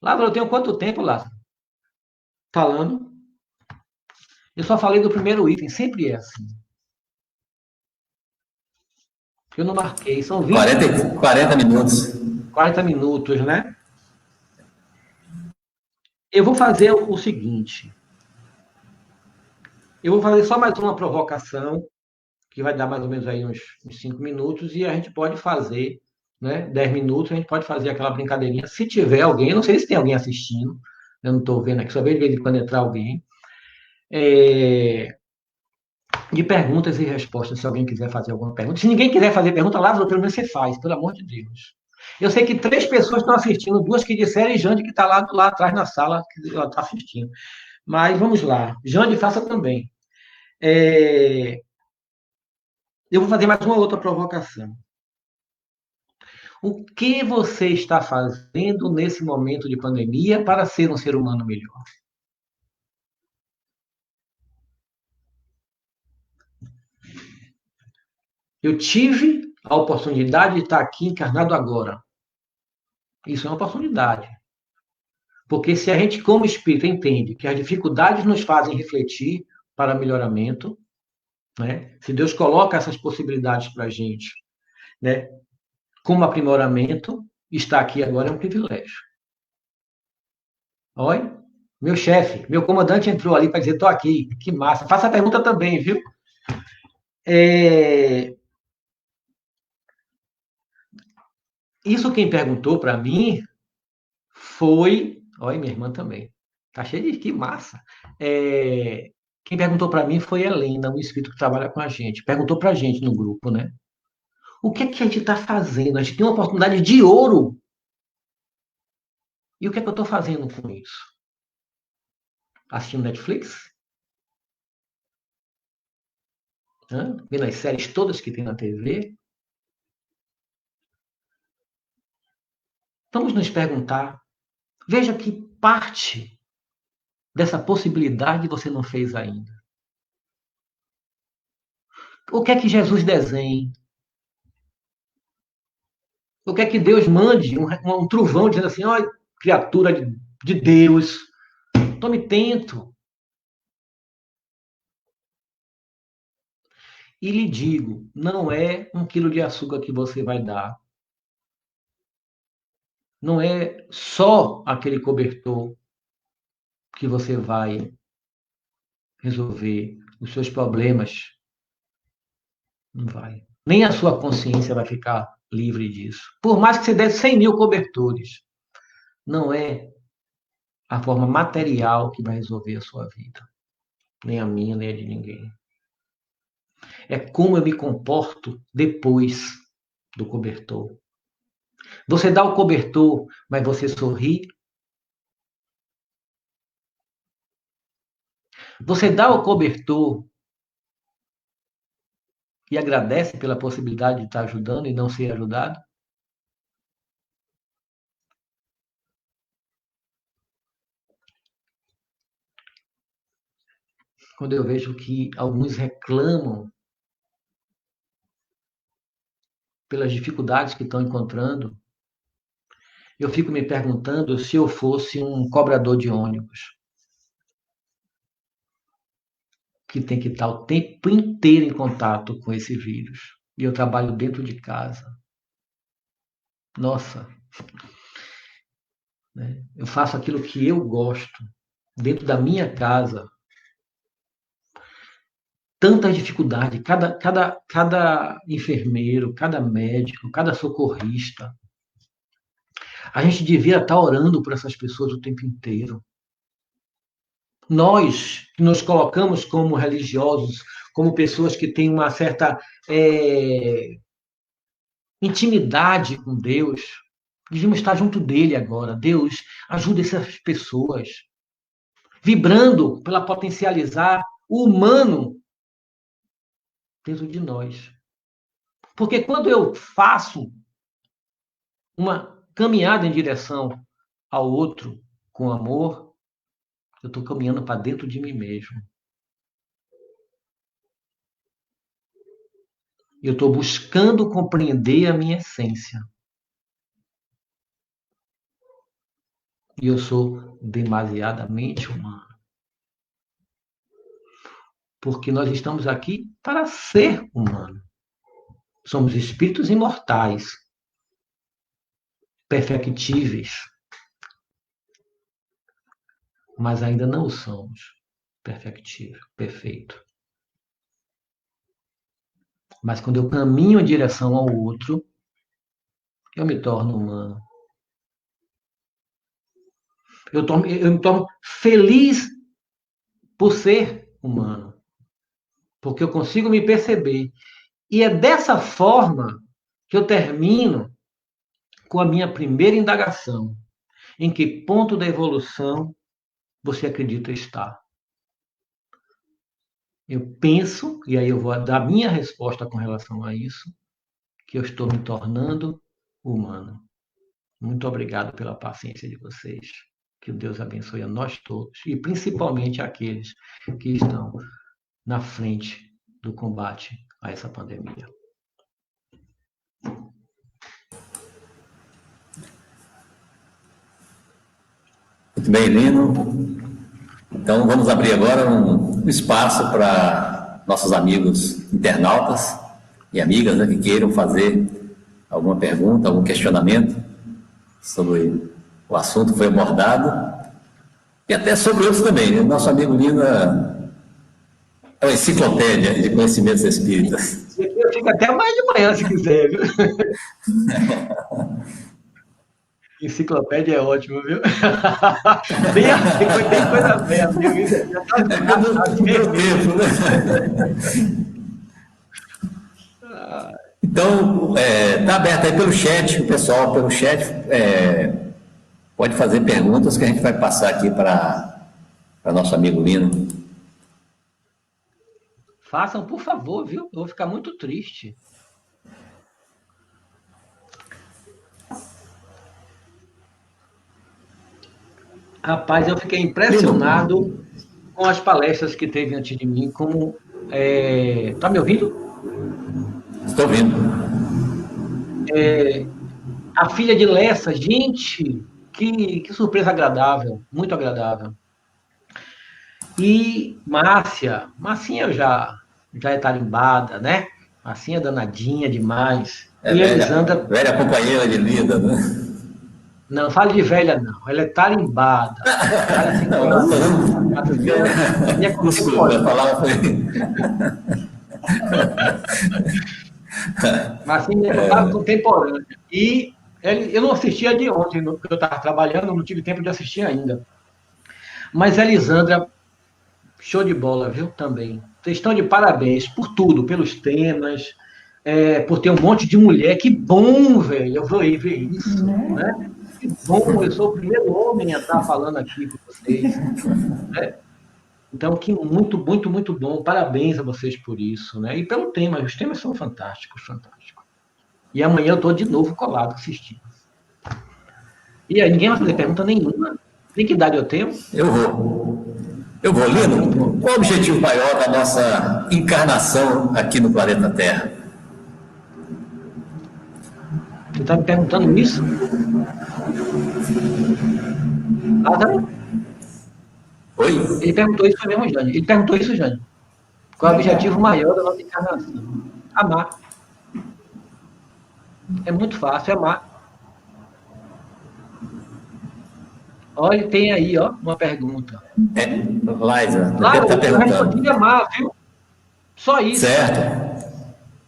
Lázaro, eu tenho quanto tempo, Lázaro? Falando. Eu só falei do primeiro item. Sempre é assim. Eu não marquei. São 40 minutos. 40 minutos, né? Eu vou fazer o seguinte. Eu vou fazer só mais uma provocação, que vai dar mais ou menos aí uns 5 minutos, e a gente pode fazer, né, 10 minutos, a gente pode fazer aquela brincadeirinha. Se tiver alguém, eu não sei se tem alguém assistindo, eu não estou vendo aqui, só vejo de vez em quando entrar alguém. De perguntas e respostas, se alguém quiser fazer alguma pergunta. Se ninguém quiser fazer pergunta, Lázaro, pelo menos você faz, pelo amor de Deus. Eu sei que 3 pessoas estão assistindo, 2 que disseram e Jande que está lá atrás na sala, que ela está assistindo. Mas vamos lá. Jande, faça também. Eu vou fazer mais uma outra provocação. O que você está fazendo nesse momento de pandemia para ser um ser humano melhor? Eu tive a oportunidade de estar aqui encarnado agora. Isso é uma oportunidade. Porque se a gente, como espírita, entende que as dificuldades nos fazem refletir para melhoramento, né? Se Deus coloca essas possibilidades para a gente, né? Como aprimoramento, estar aqui agora é um privilégio. Oi? Meu chefe, meu comandante entrou ali para dizer, estou aqui, que massa. Faça a pergunta também, viu? Isso quem perguntou para mim foi... Olha, minha irmã também. Tá cheio de... Que massa. Quem perguntou para mim foi Helena, um espírito que trabalha com a gente. Perguntou para a gente no grupo, né? O que é que a gente está fazendo? A gente tem uma oportunidade de ouro. E o que é que eu estou fazendo com isso? Assistindo Netflix? Vendo as séries todas que tem na TV? Vamos nos perguntar. Veja que parte dessa possibilidade você não fez ainda. O que é que Jesus desenha? O que é que Deus mande um trovão dizendo assim, ó, criatura de Deus, tome tento. E lhe digo, não é 1 quilo de açúcar que você vai dar. Não é só aquele cobertor que você vai resolver os seus problemas. Não vai. Nem a sua consciência vai ficar livre disso. Por mais que você dê 100 mil cobertores, não é a forma material que vai resolver a sua vida. Nem a minha, nem a de ninguém. É como eu me comporto depois do cobertor. Você dá o cobertor, mas você sorri? Você dá o cobertor e agradece pela possibilidade de estar ajudando e não ser ajudado? Quando eu vejo que alguns reclamam pelas dificuldades que estão encontrando, eu fico me perguntando se eu fosse um cobrador de ônibus, que tem que estar o tempo inteiro em contato com esse vírus. e eu trabalho dentro de casa. Nossa, né? Eu faço aquilo que eu gosto, dentro da minha casa. Tanta dificuldade, cada enfermeiro, cada médico, cada socorrista. A gente devia estar orando por essas pessoas o tempo inteiro. Nós, que nos colocamos como religiosos, como pessoas que têm uma certa intimidade com Deus, devíamos estar junto dele agora. Deus, ajuda essas pessoas, vibrando para potencializar o humano dentro de nós. Porque quando eu faço uma caminhada em direção ao outro com amor, eu estou caminhando para dentro de mim mesmo. Eu estou buscando compreender a minha essência. E eu sou demasiadamente humano. Porque nós estamos aqui para ser humano. Somos espíritos imortais, perfectíveis, mas ainda não somos perfeito. Mas quando eu caminho em direção ao outro, eu me torno humano. Eu me torno feliz por ser humano. Porque eu consigo me perceber. E é dessa forma que eu termino com a minha primeira indagação. Em que ponto da evolução você acredita estar? Eu penso, e aí eu vou dar minha resposta com relação a isso, que eu estou me tornando humano. Muito obrigado pela paciência de vocês. Que Deus abençoe a nós todos, e principalmente aqueles que estão na frente do combate a essa pandemia. Muito bem, Lino. Então, vamos abrir agora um espaço para nossos amigos internautas e amigas, né, que queiram fazer alguma pergunta, algum questionamento sobre o assunto que foi abordado e até sobre outros também. Né? Nosso amigo Lino é uma enciclopédia de conhecimentos espíritas. Eu fico até mais de manhã, se quiser, viu? Enciclopédia é ótimo, viu? Tem coisa velha, viu? Já tá tempo, né? Então, está aberto aí pelo chat, o pessoal pelo chat pode fazer perguntas que a gente vai passar aqui para nosso amigo Lino. Façam, por favor, viu? Eu vou ficar muito triste. Rapaz, eu fiquei impressionado com as palestras que teve antes de mim, como... Tá me ouvindo? Estou ouvindo. A filha de Lessa, gente, que surpresa agradável, muito agradável. E Marcinha já é tarimbada, né? Marcinha é danadinha demais. E Elisandra... velha companheira de vida, né? Não, fale de velha, não. Ela é tarimbada. Desculpa, a palavra foi... Marcinha é contemporânea. E eu não assisti a de ontem, porque eu estava trabalhando, não tive tempo de assistir ainda. Mas a Elisandra, show de bola, viu? Também. Vocês estão de parabéns por tudo, pelos temas, por ter um monte de mulher. Que bom, velho. Eu vou ver isso, né? Que bom, eu sou o primeiro homem a estar falando aqui com vocês. Né? Então, que muito, muito, muito bom. Parabéns a vocês por isso, né? E pelo tema. Os temas são fantásticos, fantásticos. E amanhã eu estou de novo colado assistindo. E aí, ninguém vai fazer pergunta nenhuma. Tem que idade eu tenho? Eu vou, Lino. Qual o objetivo maior da nossa encarnação aqui no planeta Terra? Você está me perguntando isso? Lázaro? Oi? Ele perguntou isso mesmo, Jane. Qual é o objetivo maior da nossa encarnação? Amar. É muito fácil, Olha, tem aí, ó, uma pergunta. Liza, deve Claro, estar eu respondi perguntando. amar, viu? Só isso. Certo.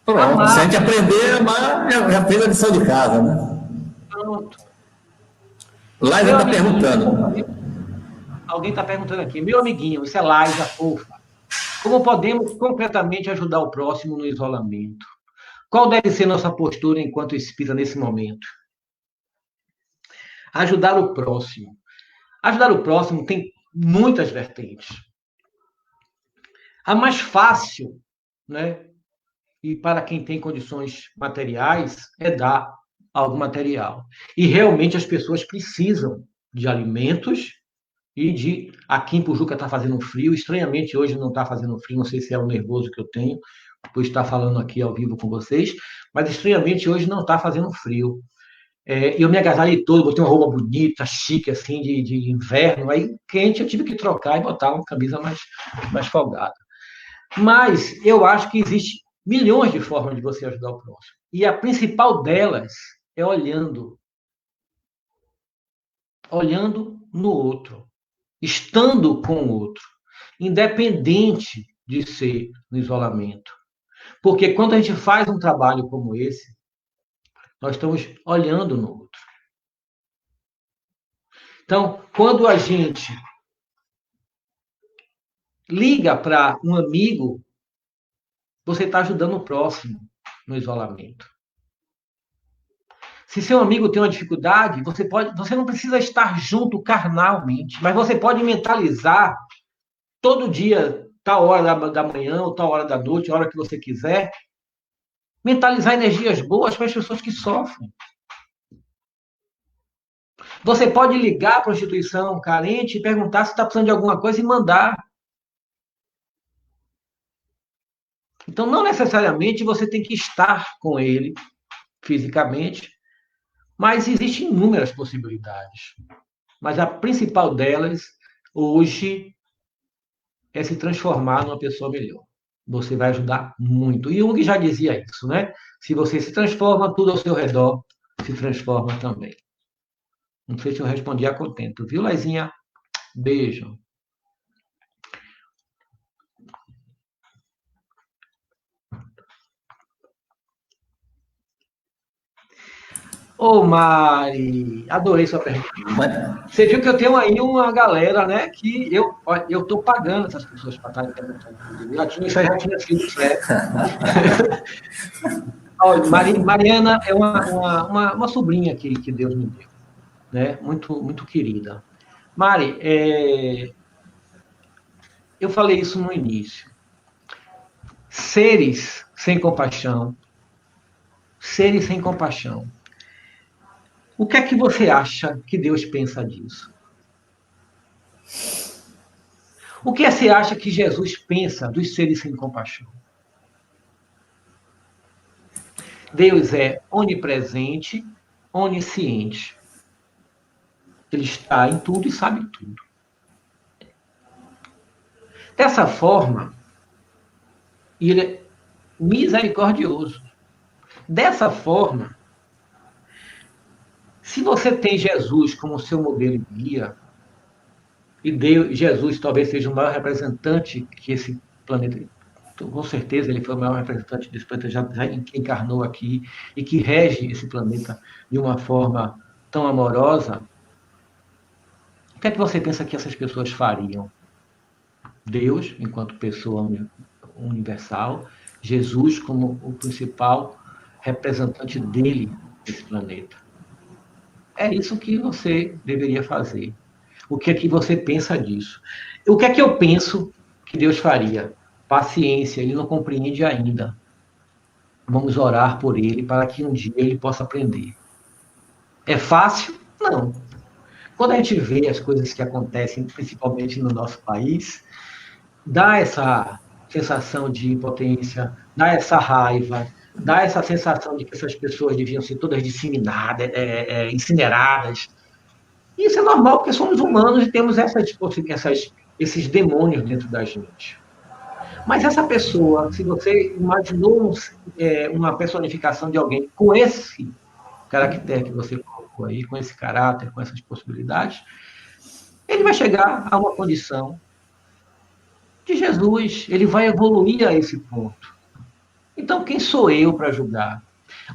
Pronto, se a Amar. gente aprender a amar, já fez a lição de casa, né? Pronto. Liza Meu está amiguinho, perguntando. alguém está perguntando aqui, meu amiguinho, isso é Laisa, fofa. Como podemos concretamente ajudar o próximo no isolamento? Qual deve ser nossa postura enquanto espírita nesse momento? Ajudar o próximo. Ajudar o próximo tem muitas vertentes. A mais fácil, né, e para quem tem condições materiais, é dar algo material. E realmente as pessoas precisam de alimentos e de. Aqui em Pujuca está fazendo frio, estranhamente hoje não está fazendo frio, não sei se é o nervoso que eu tenho, por estar falando aqui ao vivo com vocês, mas estranhamente hoje não está fazendo frio. Eu me agasalhei todo, botei uma roupa bonita, chique, assim, de inverno, aí quente eu tive que trocar e botar uma camisa mais folgada. Mas eu acho que existe milhões de formas de você ajudar o próximo. E a principal delas é olhando no outro, estando com o outro, independente de ser no isolamento. Porque quando a gente faz um trabalho como esse, nós estamos olhando no outro. Então, quando a gente liga para um amigo, você está ajudando o próximo no isolamento. Se seu amigo tem uma dificuldade, você não precisa estar junto carnalmente, mas você pode mentalizar todo dia, tal hora da manhã, ou tal hora da noite, a hora que você quiser, mentalizar energias boas para as pessoas que sofrem. Você pode ligar para a instituição carente e perguntar se está precisando de alguma coisa e mandar. Então, não necessariamente você tem que estar com ele fisicamente, mas existem inúmeras possibilidades. Mas a principal delas, hoje, é se transformar numa pessoa melhor. Você vai ajudar muito. E Jung já dizia isso, né? Se você se transforma, tudo ao seu redor se transforma também. Não sei se eu respondi a contento, viu, Laizinha? Beijo. Ô, Mari, adorei sua pergunta. Você viu que eu tenho aí uma galera, né, que eu tô pagando essas pessoas para estarem perguntando. Isso já tinha sido certo. Mariana é uma sobrinha que Deus me deu, né? Muito, muito querida. Mari, eu falei isso no início. Seres sem compaixão. Seres sem compaixão. O que é que você acha que Deus pensa disso? O que você acha que Jesus pensa dos seres sem compaixão? Deus é onipresente, onisciente. Ele está em tudo e sabe tudo. Dessa forma, ele é misericordioso. Dessa forma, se você tem Jesus como seu modelo e guia, e Jesus talvez seja o maior representante que esse planeta, com certeza ele foi o maior representante desse planeta, já encarnou aqui, e que rege esse planeta de uma forma tão amorosa, o que é que você pensa que essas pessoas fariam? Deus, enquanto pessoa universal, Jesus como o principal representante dele nesse planeta. É isso que você deveria fazer. O que é que você pensa disso? O que é que eu penso que Deus faria? Paciência, ele não compreende ainda. Vamos orar por ele para que um dia ele possa aprender. É fácil? Não. Quando a gente vê as coisas que acontecem, principalmente no nosso país, dá essa sensação de impotência, dá essa raiva, dá essa sensação de que essas pessoas deviam ser todas disseminadas, incineradas. E isso é normal, porque somos humanos e temos esses demônios dentro da gente. Mas essa pessoa, se você imaginou uma personificação de alguém com esse caractere que você colocou aí, com esse caráter, com essas possibilidades, ele vai chegar a uma condição de Jesus, ele vai evoluir a esse ponto. Então, quem sou eu para julgar?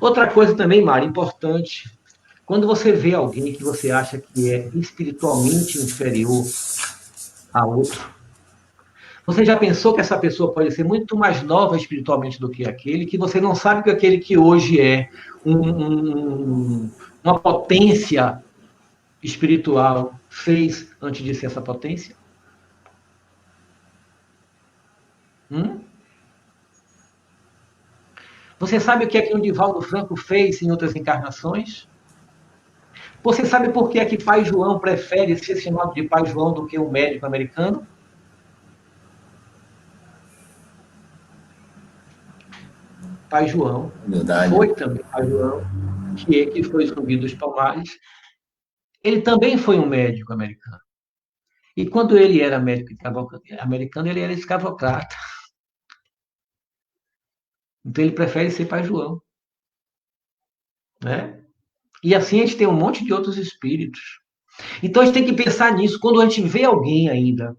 Outra coisa também, Mari, importante, quando você vê alguém que você acha que é espiritualmente inferior a outro, você já pensou que essa pessoa pode ser muito mais nova espiritualmente do que aquele, que você não sabe que aquele que hoje é uma potência espiritual fez antes de ser essa potência? Hum? Você sabe o que é que o Divaldo Franco fez em outras encarnações? Você sabe por que é que Pai João prefere ser chamado de Pai João do que um médico americano? Pai João Verdade. foi também Pai João, que foi Zumbi dos Palmares. Ele também foi um médico americano. E quando ele era médico americano, ele era escravocrata. Então ele prefere ser Pai João, né? E assim a gente tem um monte de outros espíritos. Então a gente tem que pensar nisso. Quando a gente vê alguém ainda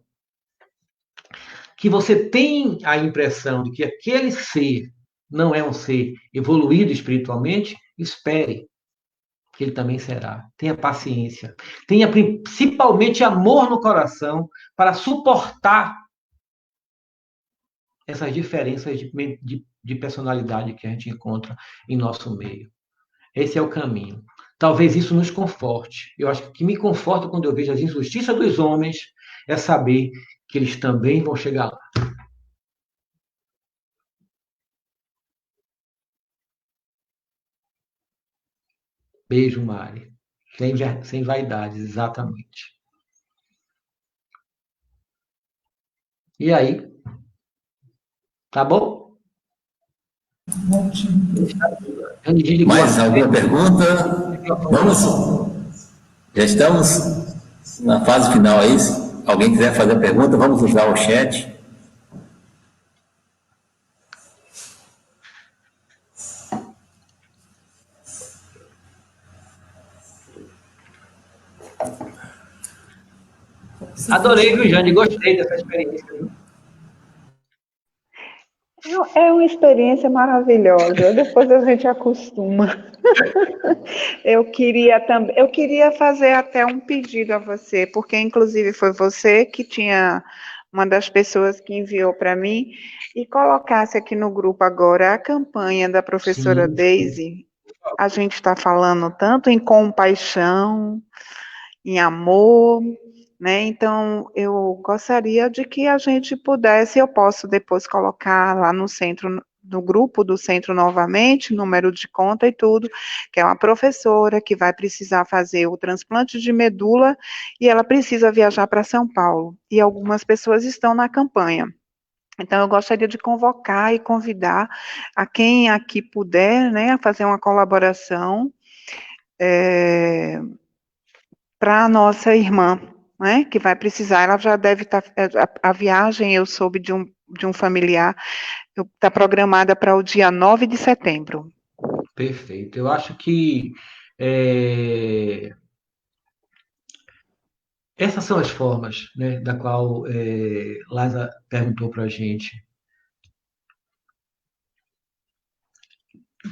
que você tem a impressão de que aquele ser não é um ser evoluído espiritualmente, espere, que ele também será. Tenha paciência. Tenha principalmente amor no coração para suportar essas diferenças de personalidade que a gente encontra em nosso meio. Esse é o caminho. Talvez isso nos conforte. Eu acho que o que me conforta quando eu vejo as injustiças dos homens é saber que eles também vão chegar lá. Beijo, Mari. Sem vaidades, exatamente. E aí? Tá bom? Mais alguma pergunta? Vamos? Já estamos na fase final aí. Se alguém quiser fazer a pergunta, vamos usar o chat. Adorei, viu, Jane? Gostei dessa experiência. Viu? É uma experiência maravilhosa, depois a gente acostuma. Eu queria fazer até um pedido a você, porque inclusive foi você que tinha uma das pessoas que enviou para mim e colocasse aqui no grupo agora a campanha da professora Sim, sim. Daisy. A gente está falando tanto em compaixão, em amor, né? Então, eu gostaria de que a gente pudesse, eu posso depois colocar lá no centro, no grupo do centro novamente, número de conta e tudo, que é uma professora que vai precisar fazer o transplante de medula e ela precisa viajar para São Paulo. E algumas pessoas estão na campanha. Então, eu gostaria de convocar e convidar a quem aqui puder, né, a fazer uma colaboração, para a nossa irmã, né, que vai precisar, ela já deve estar, a viagem eu soube de um familiar, está programada para o dia 9 de setembro. Perfeito. Eu acho que é, essas são as formas, né, da qual Liza perguntou para a gente.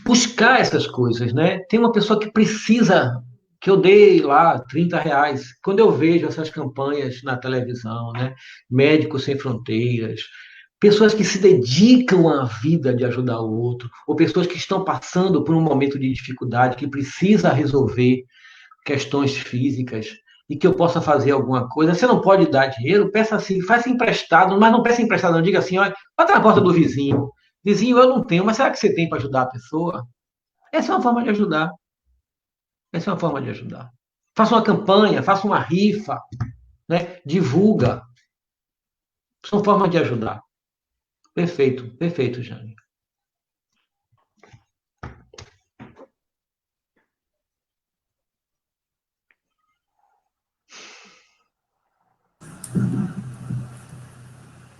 Buscar essas coisas, né? Tem uma pessoa que precisa, que eu dei lá R$ 30. Quando eu vejo essas campanhas na televisão, né? Médicos Sem Fronteiras, pessoas que se dedicam à vida de ajudar o outro, ou pessoas que estão passando por um momento de dificuldade, que precisa resolver questões físicas e que eu possa fazer alguma coisa. Você não pode dar dinheiro, peça assim, faça emprestado, mas não peça emprestado, não diga assim, olha, bota na porta do vizinho. Vizinho, eu não tenho, mas será que você tem para ajudar a pessoa? Essa é uma forma de ajudar. Essa é uma forma de ajudar. Faça uma campanha, faça uma rifa, né? Divulga. São formas de ajudar. Perfeito, perfeito, Jane.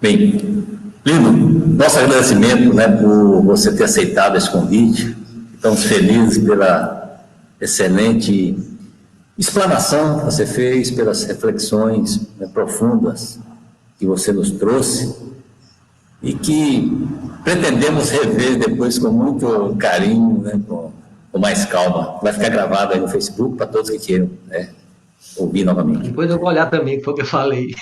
Bem, Lindo, nosso agradecimento, né, por você ter aceitado esse convite. Estamos felizes pela excelente explanação que você fez, pelas reflexões, né, profundas que você nos trouxe e que pretendemos rever depois com muito carinho, né, com mais calma. Vai ficar gravado aí no Facebook para todos que queiram, né, ouvir novamente. Depois eu vou olhar também, que foi o que eu falei.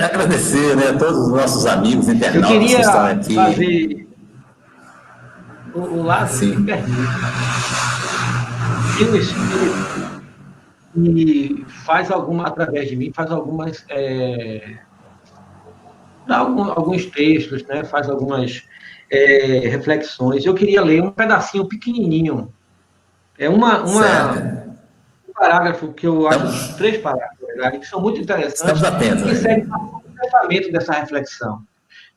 Agradecer, né, a todos os nossos amigos Eu internautas que estão queria aqui. fazer o Lázaro, se Sim. permite. Tem um espírito que faz através de mim, faz algumas, dá alguns textos, né? Faz algumas reflexões. Eu queria ler um pedacinho pequenininho. É Certo. um parágrafo que eu acho, Então, 3 parágrafos, na verdade, que são muito interessantes estamos atentos, e que né? servem para o complemento dessa reflexão.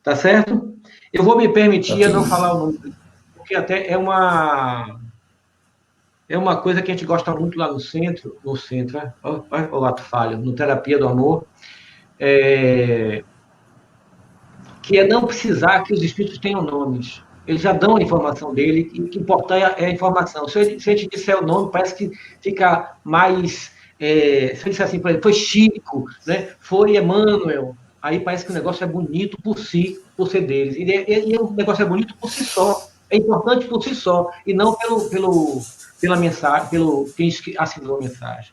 Tá certo? Eu vou me permitir Ok. não falar o nome, porque até é uma coisa que a gente gosta muito lá no centro, olha o ato falho, no Terapia do Amor, que é não precisar que os espíritos tenham nomes. Eles já dão a informação dele, e o que importa é a informação. Se a gente disser o nome, parece que fica mais. Se eu disser assim, por exemplo, foi Chico, né? Foi Emmanuel, aí parece que o negócio é bonito por si, por ser deles. E o negócio é bonito por si só, é importante por si só, e não pela mensagem, pelo quem assinou a mensagem.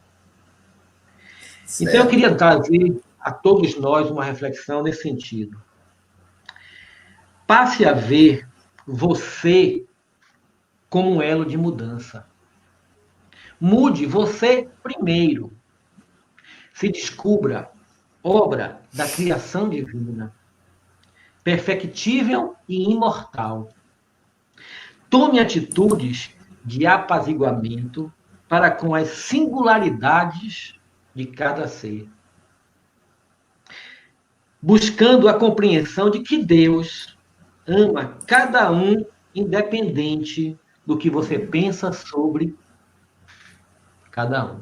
Então, eu Certo. queria trazer a todos nós uma reflexão nesse sentido. Passe a ver você como um elo de mudança. Mude você primeiro. Se descubra obra da criação divina, perfectível e imortal. Tome atitudes de apaziguamento para com as singularidades de cada ser, buscando a compreensão de que Deus ama cada um independente do que você pensa sobre cada um.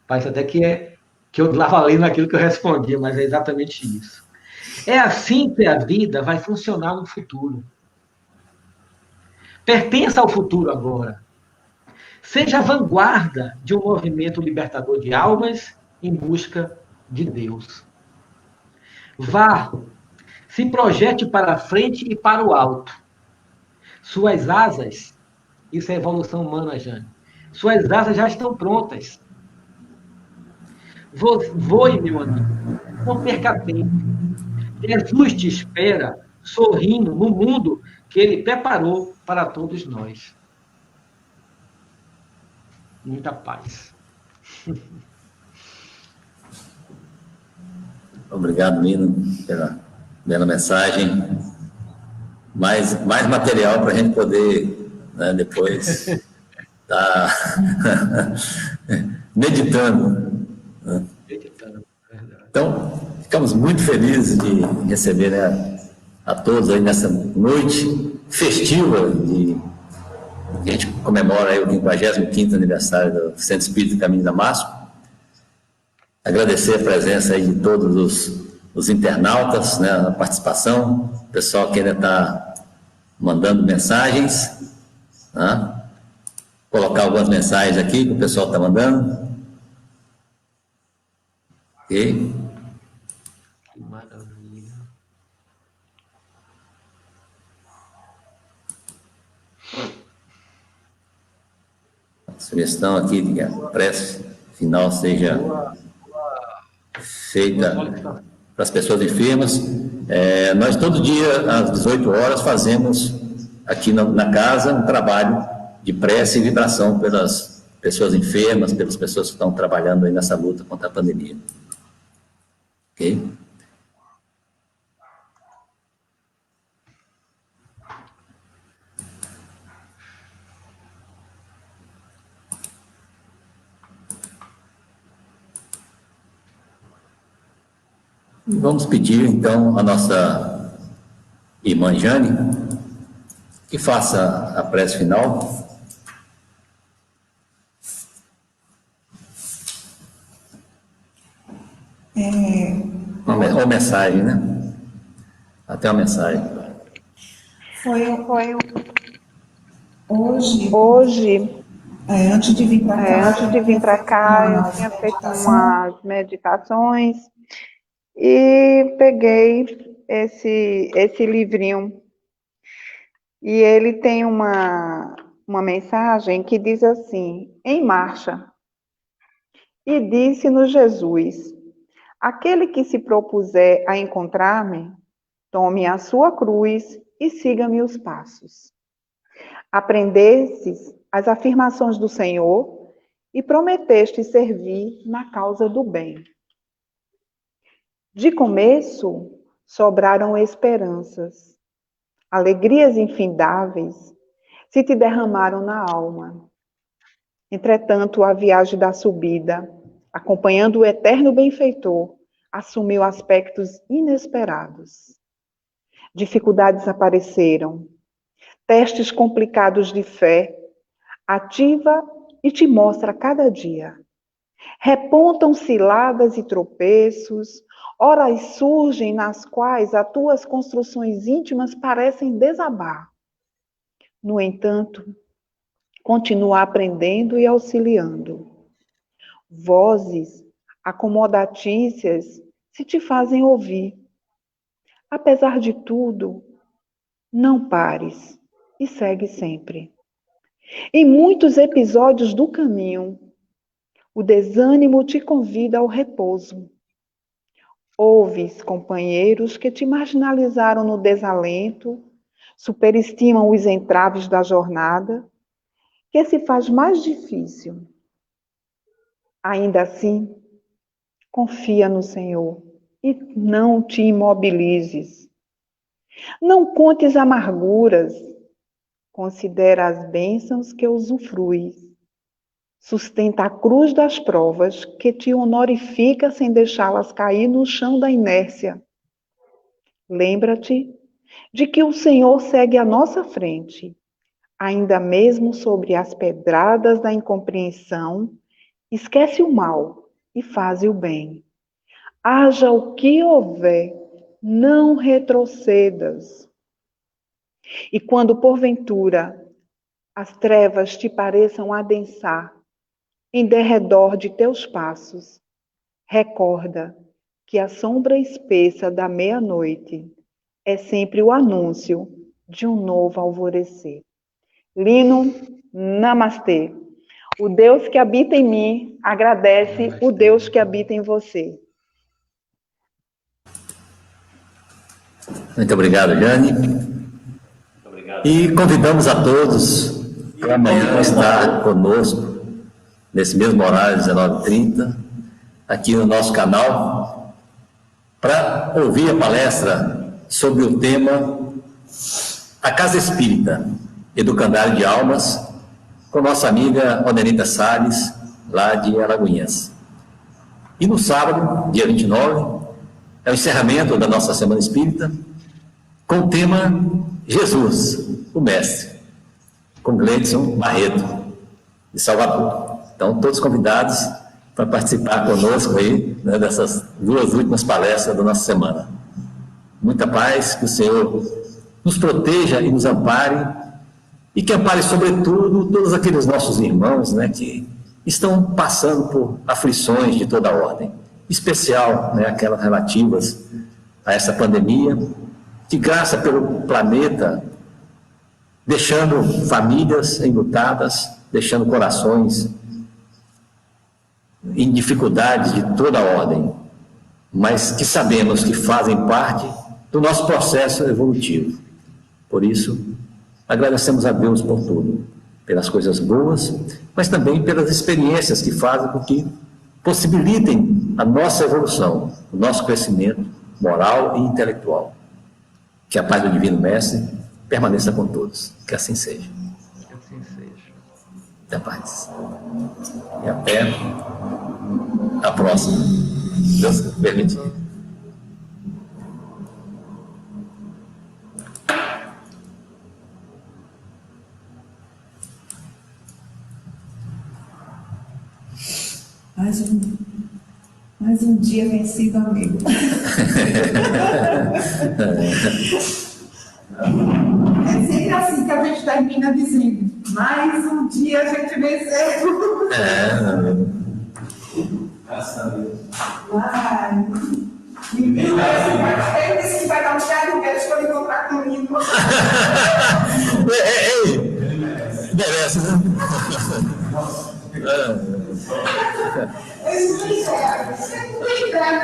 Parece até que eu estava lendo aquilo que eu respondia, mas é exatamente isso. É assim que a vida vai funcionar no futuro. Pertença ao futuro agora. Seja a vanguarda de um movimento libertador de almas em busca de Deus. Vá, se projete para a frente e para o alto. Suas asas, isso é evolução humana, Jane. Suas asas já estão prontas. Voe, meu amigo. Não perca tempo. Jesus te espera, sorrindo, no mundo que ele preparou para todos nós. Muita paz. Obrigado, Nino, pela bela mensagem. Mais material para a gente poder, né, depois estar meditando. Né? Então, ficamos muito felizes de receber, né, a todos aí nessa noite festiva que a gente comemora aí o 55º aniversário do Centro Espírita Caminho da Damasco. Agradecer a presença aí de todos os internautas, né, a participação, o pessoal que ainda está mandando mensagens, né? Colocar algumas mensagens aqui que o pessoal está mandando. Ok? Que maravilha. A sugestão aqui de que a prece final seja feita para as pessoas enfermas. Nós todo dia, às 18 horas, fazemos aqui na casa um trabalho de prece e vibração pelas pessoas enfermas, pelas pessoas que estão trabalhando aí nessa luta contra a pandemia. Ok? Vamos pedir, então, a nossa irmã Jane que faça a prece final. Uma mensagem, né? Até a mensagem. Foi hoje, antes de vir para cá, eu tinha feito umas meditações e peguei esse livrinho. E ele tem uma mensagem que diz assim: em marcha. E disse-nos Jesus: aquele que se propuser a encontrar-me, tome a sua cruz e siga-me os passos. Aprendestes as afirmações do Senhor e prometeste servir na causa do bem. De começo, sobraram esperanças, alegrias infindáveis se te derramaram na alma. Entretanto, a viagem da subida, acompanhando o eterno benfeitor, assumiu aspectos inesperados. Dificuldades apareceram, testes complicados de fé, ativa e te mostra a cada dia. Repontam ciladas e tropeços, horas surgem nas quais as tuas construções íntimas parecem desabar. No entanto, continua aprendendo e auxiliando. Vozes acomodatícias se te fazem ouvir. Apesar de tudo, não pares e segue sempre. Em muitos episódios do caminho, o desânimo te convida ao repouso. Ouves companheiros que te marginalizaram no desalento, superestimam os entraves da jornada, que se faz mais difícil. Ainda assim, confia no Senhor e não te imobilizes. Não contes amarguras, considera as bênçãos que usufruis. Sustenta a cruz das provas que te honorifica sem deixá-las cair no chão da inércia. Lembra-te de que o Senhor segue à nossa frente, ainda mesmo sobre as pedradas da incompreensão. Esquece o mal e faze o bem. Haja o que houver, não retrocedas. E quando, porventura, as trevas te pareçam adensar em derredor de teus passos, recorda que a sombra espessa da meia-noite é sempre o anúncio de um novo alvorecer. Lino, namastê. O Deus que habita em mim agradece o Deus que habita em você. Muito obrigado, Jane. E convidamos a todos para amanhã estar conosco, nesse mesmo horário, 19h30, aqui no nosso canal, para ouvir a palestra sobre o tema A Casa Espírita, Educandário de Almas, com nossa amiga Odenita Salles, lá de Alagoinhas. E no sábado, dia 29, é o encerramento da nossa Semana Espírita, com o tema Jesus, o Mestre, com Gleidson Barreto, de Salvador. Então, todos convidados para participar conosco aí, né, dessas duas últimas palestras da nossa semana. Muita paz, que o Senhor nos proteja e nos ampare, e que ampare, sobretudo, todos aqueles nossos irmãos, né, que estão passando por aflições de toda ordem, em especial, né, aquelas relativas a essa pandemia, que graça pelo planeta, deixando famílias enlutadas, deixando corações em dificuldades de toda ordem, mas que sabemos que fazem parte do nosso processo evolutivo. Por isso, agradecemos a Deus por tudo, pelas coisas boas, mas também pelas experiências que fazem com que possibilitem a nossa evolução, o nosso crescimento moral e intelectual. Que a paz do Divino Mestre permaneça com todos. Que assim seja. Que assim seja. Até a paz. E até a próxima. Deus permitir. Mais um. Mais um dia vencido, amigo. É sempre assim que a gente termina dizendo, mais um dia a gente venceu. Graças a Deus. Ai. Ele disse que vai dar um chá de vez para encontrar comigo. Ei, merece, né? Eu não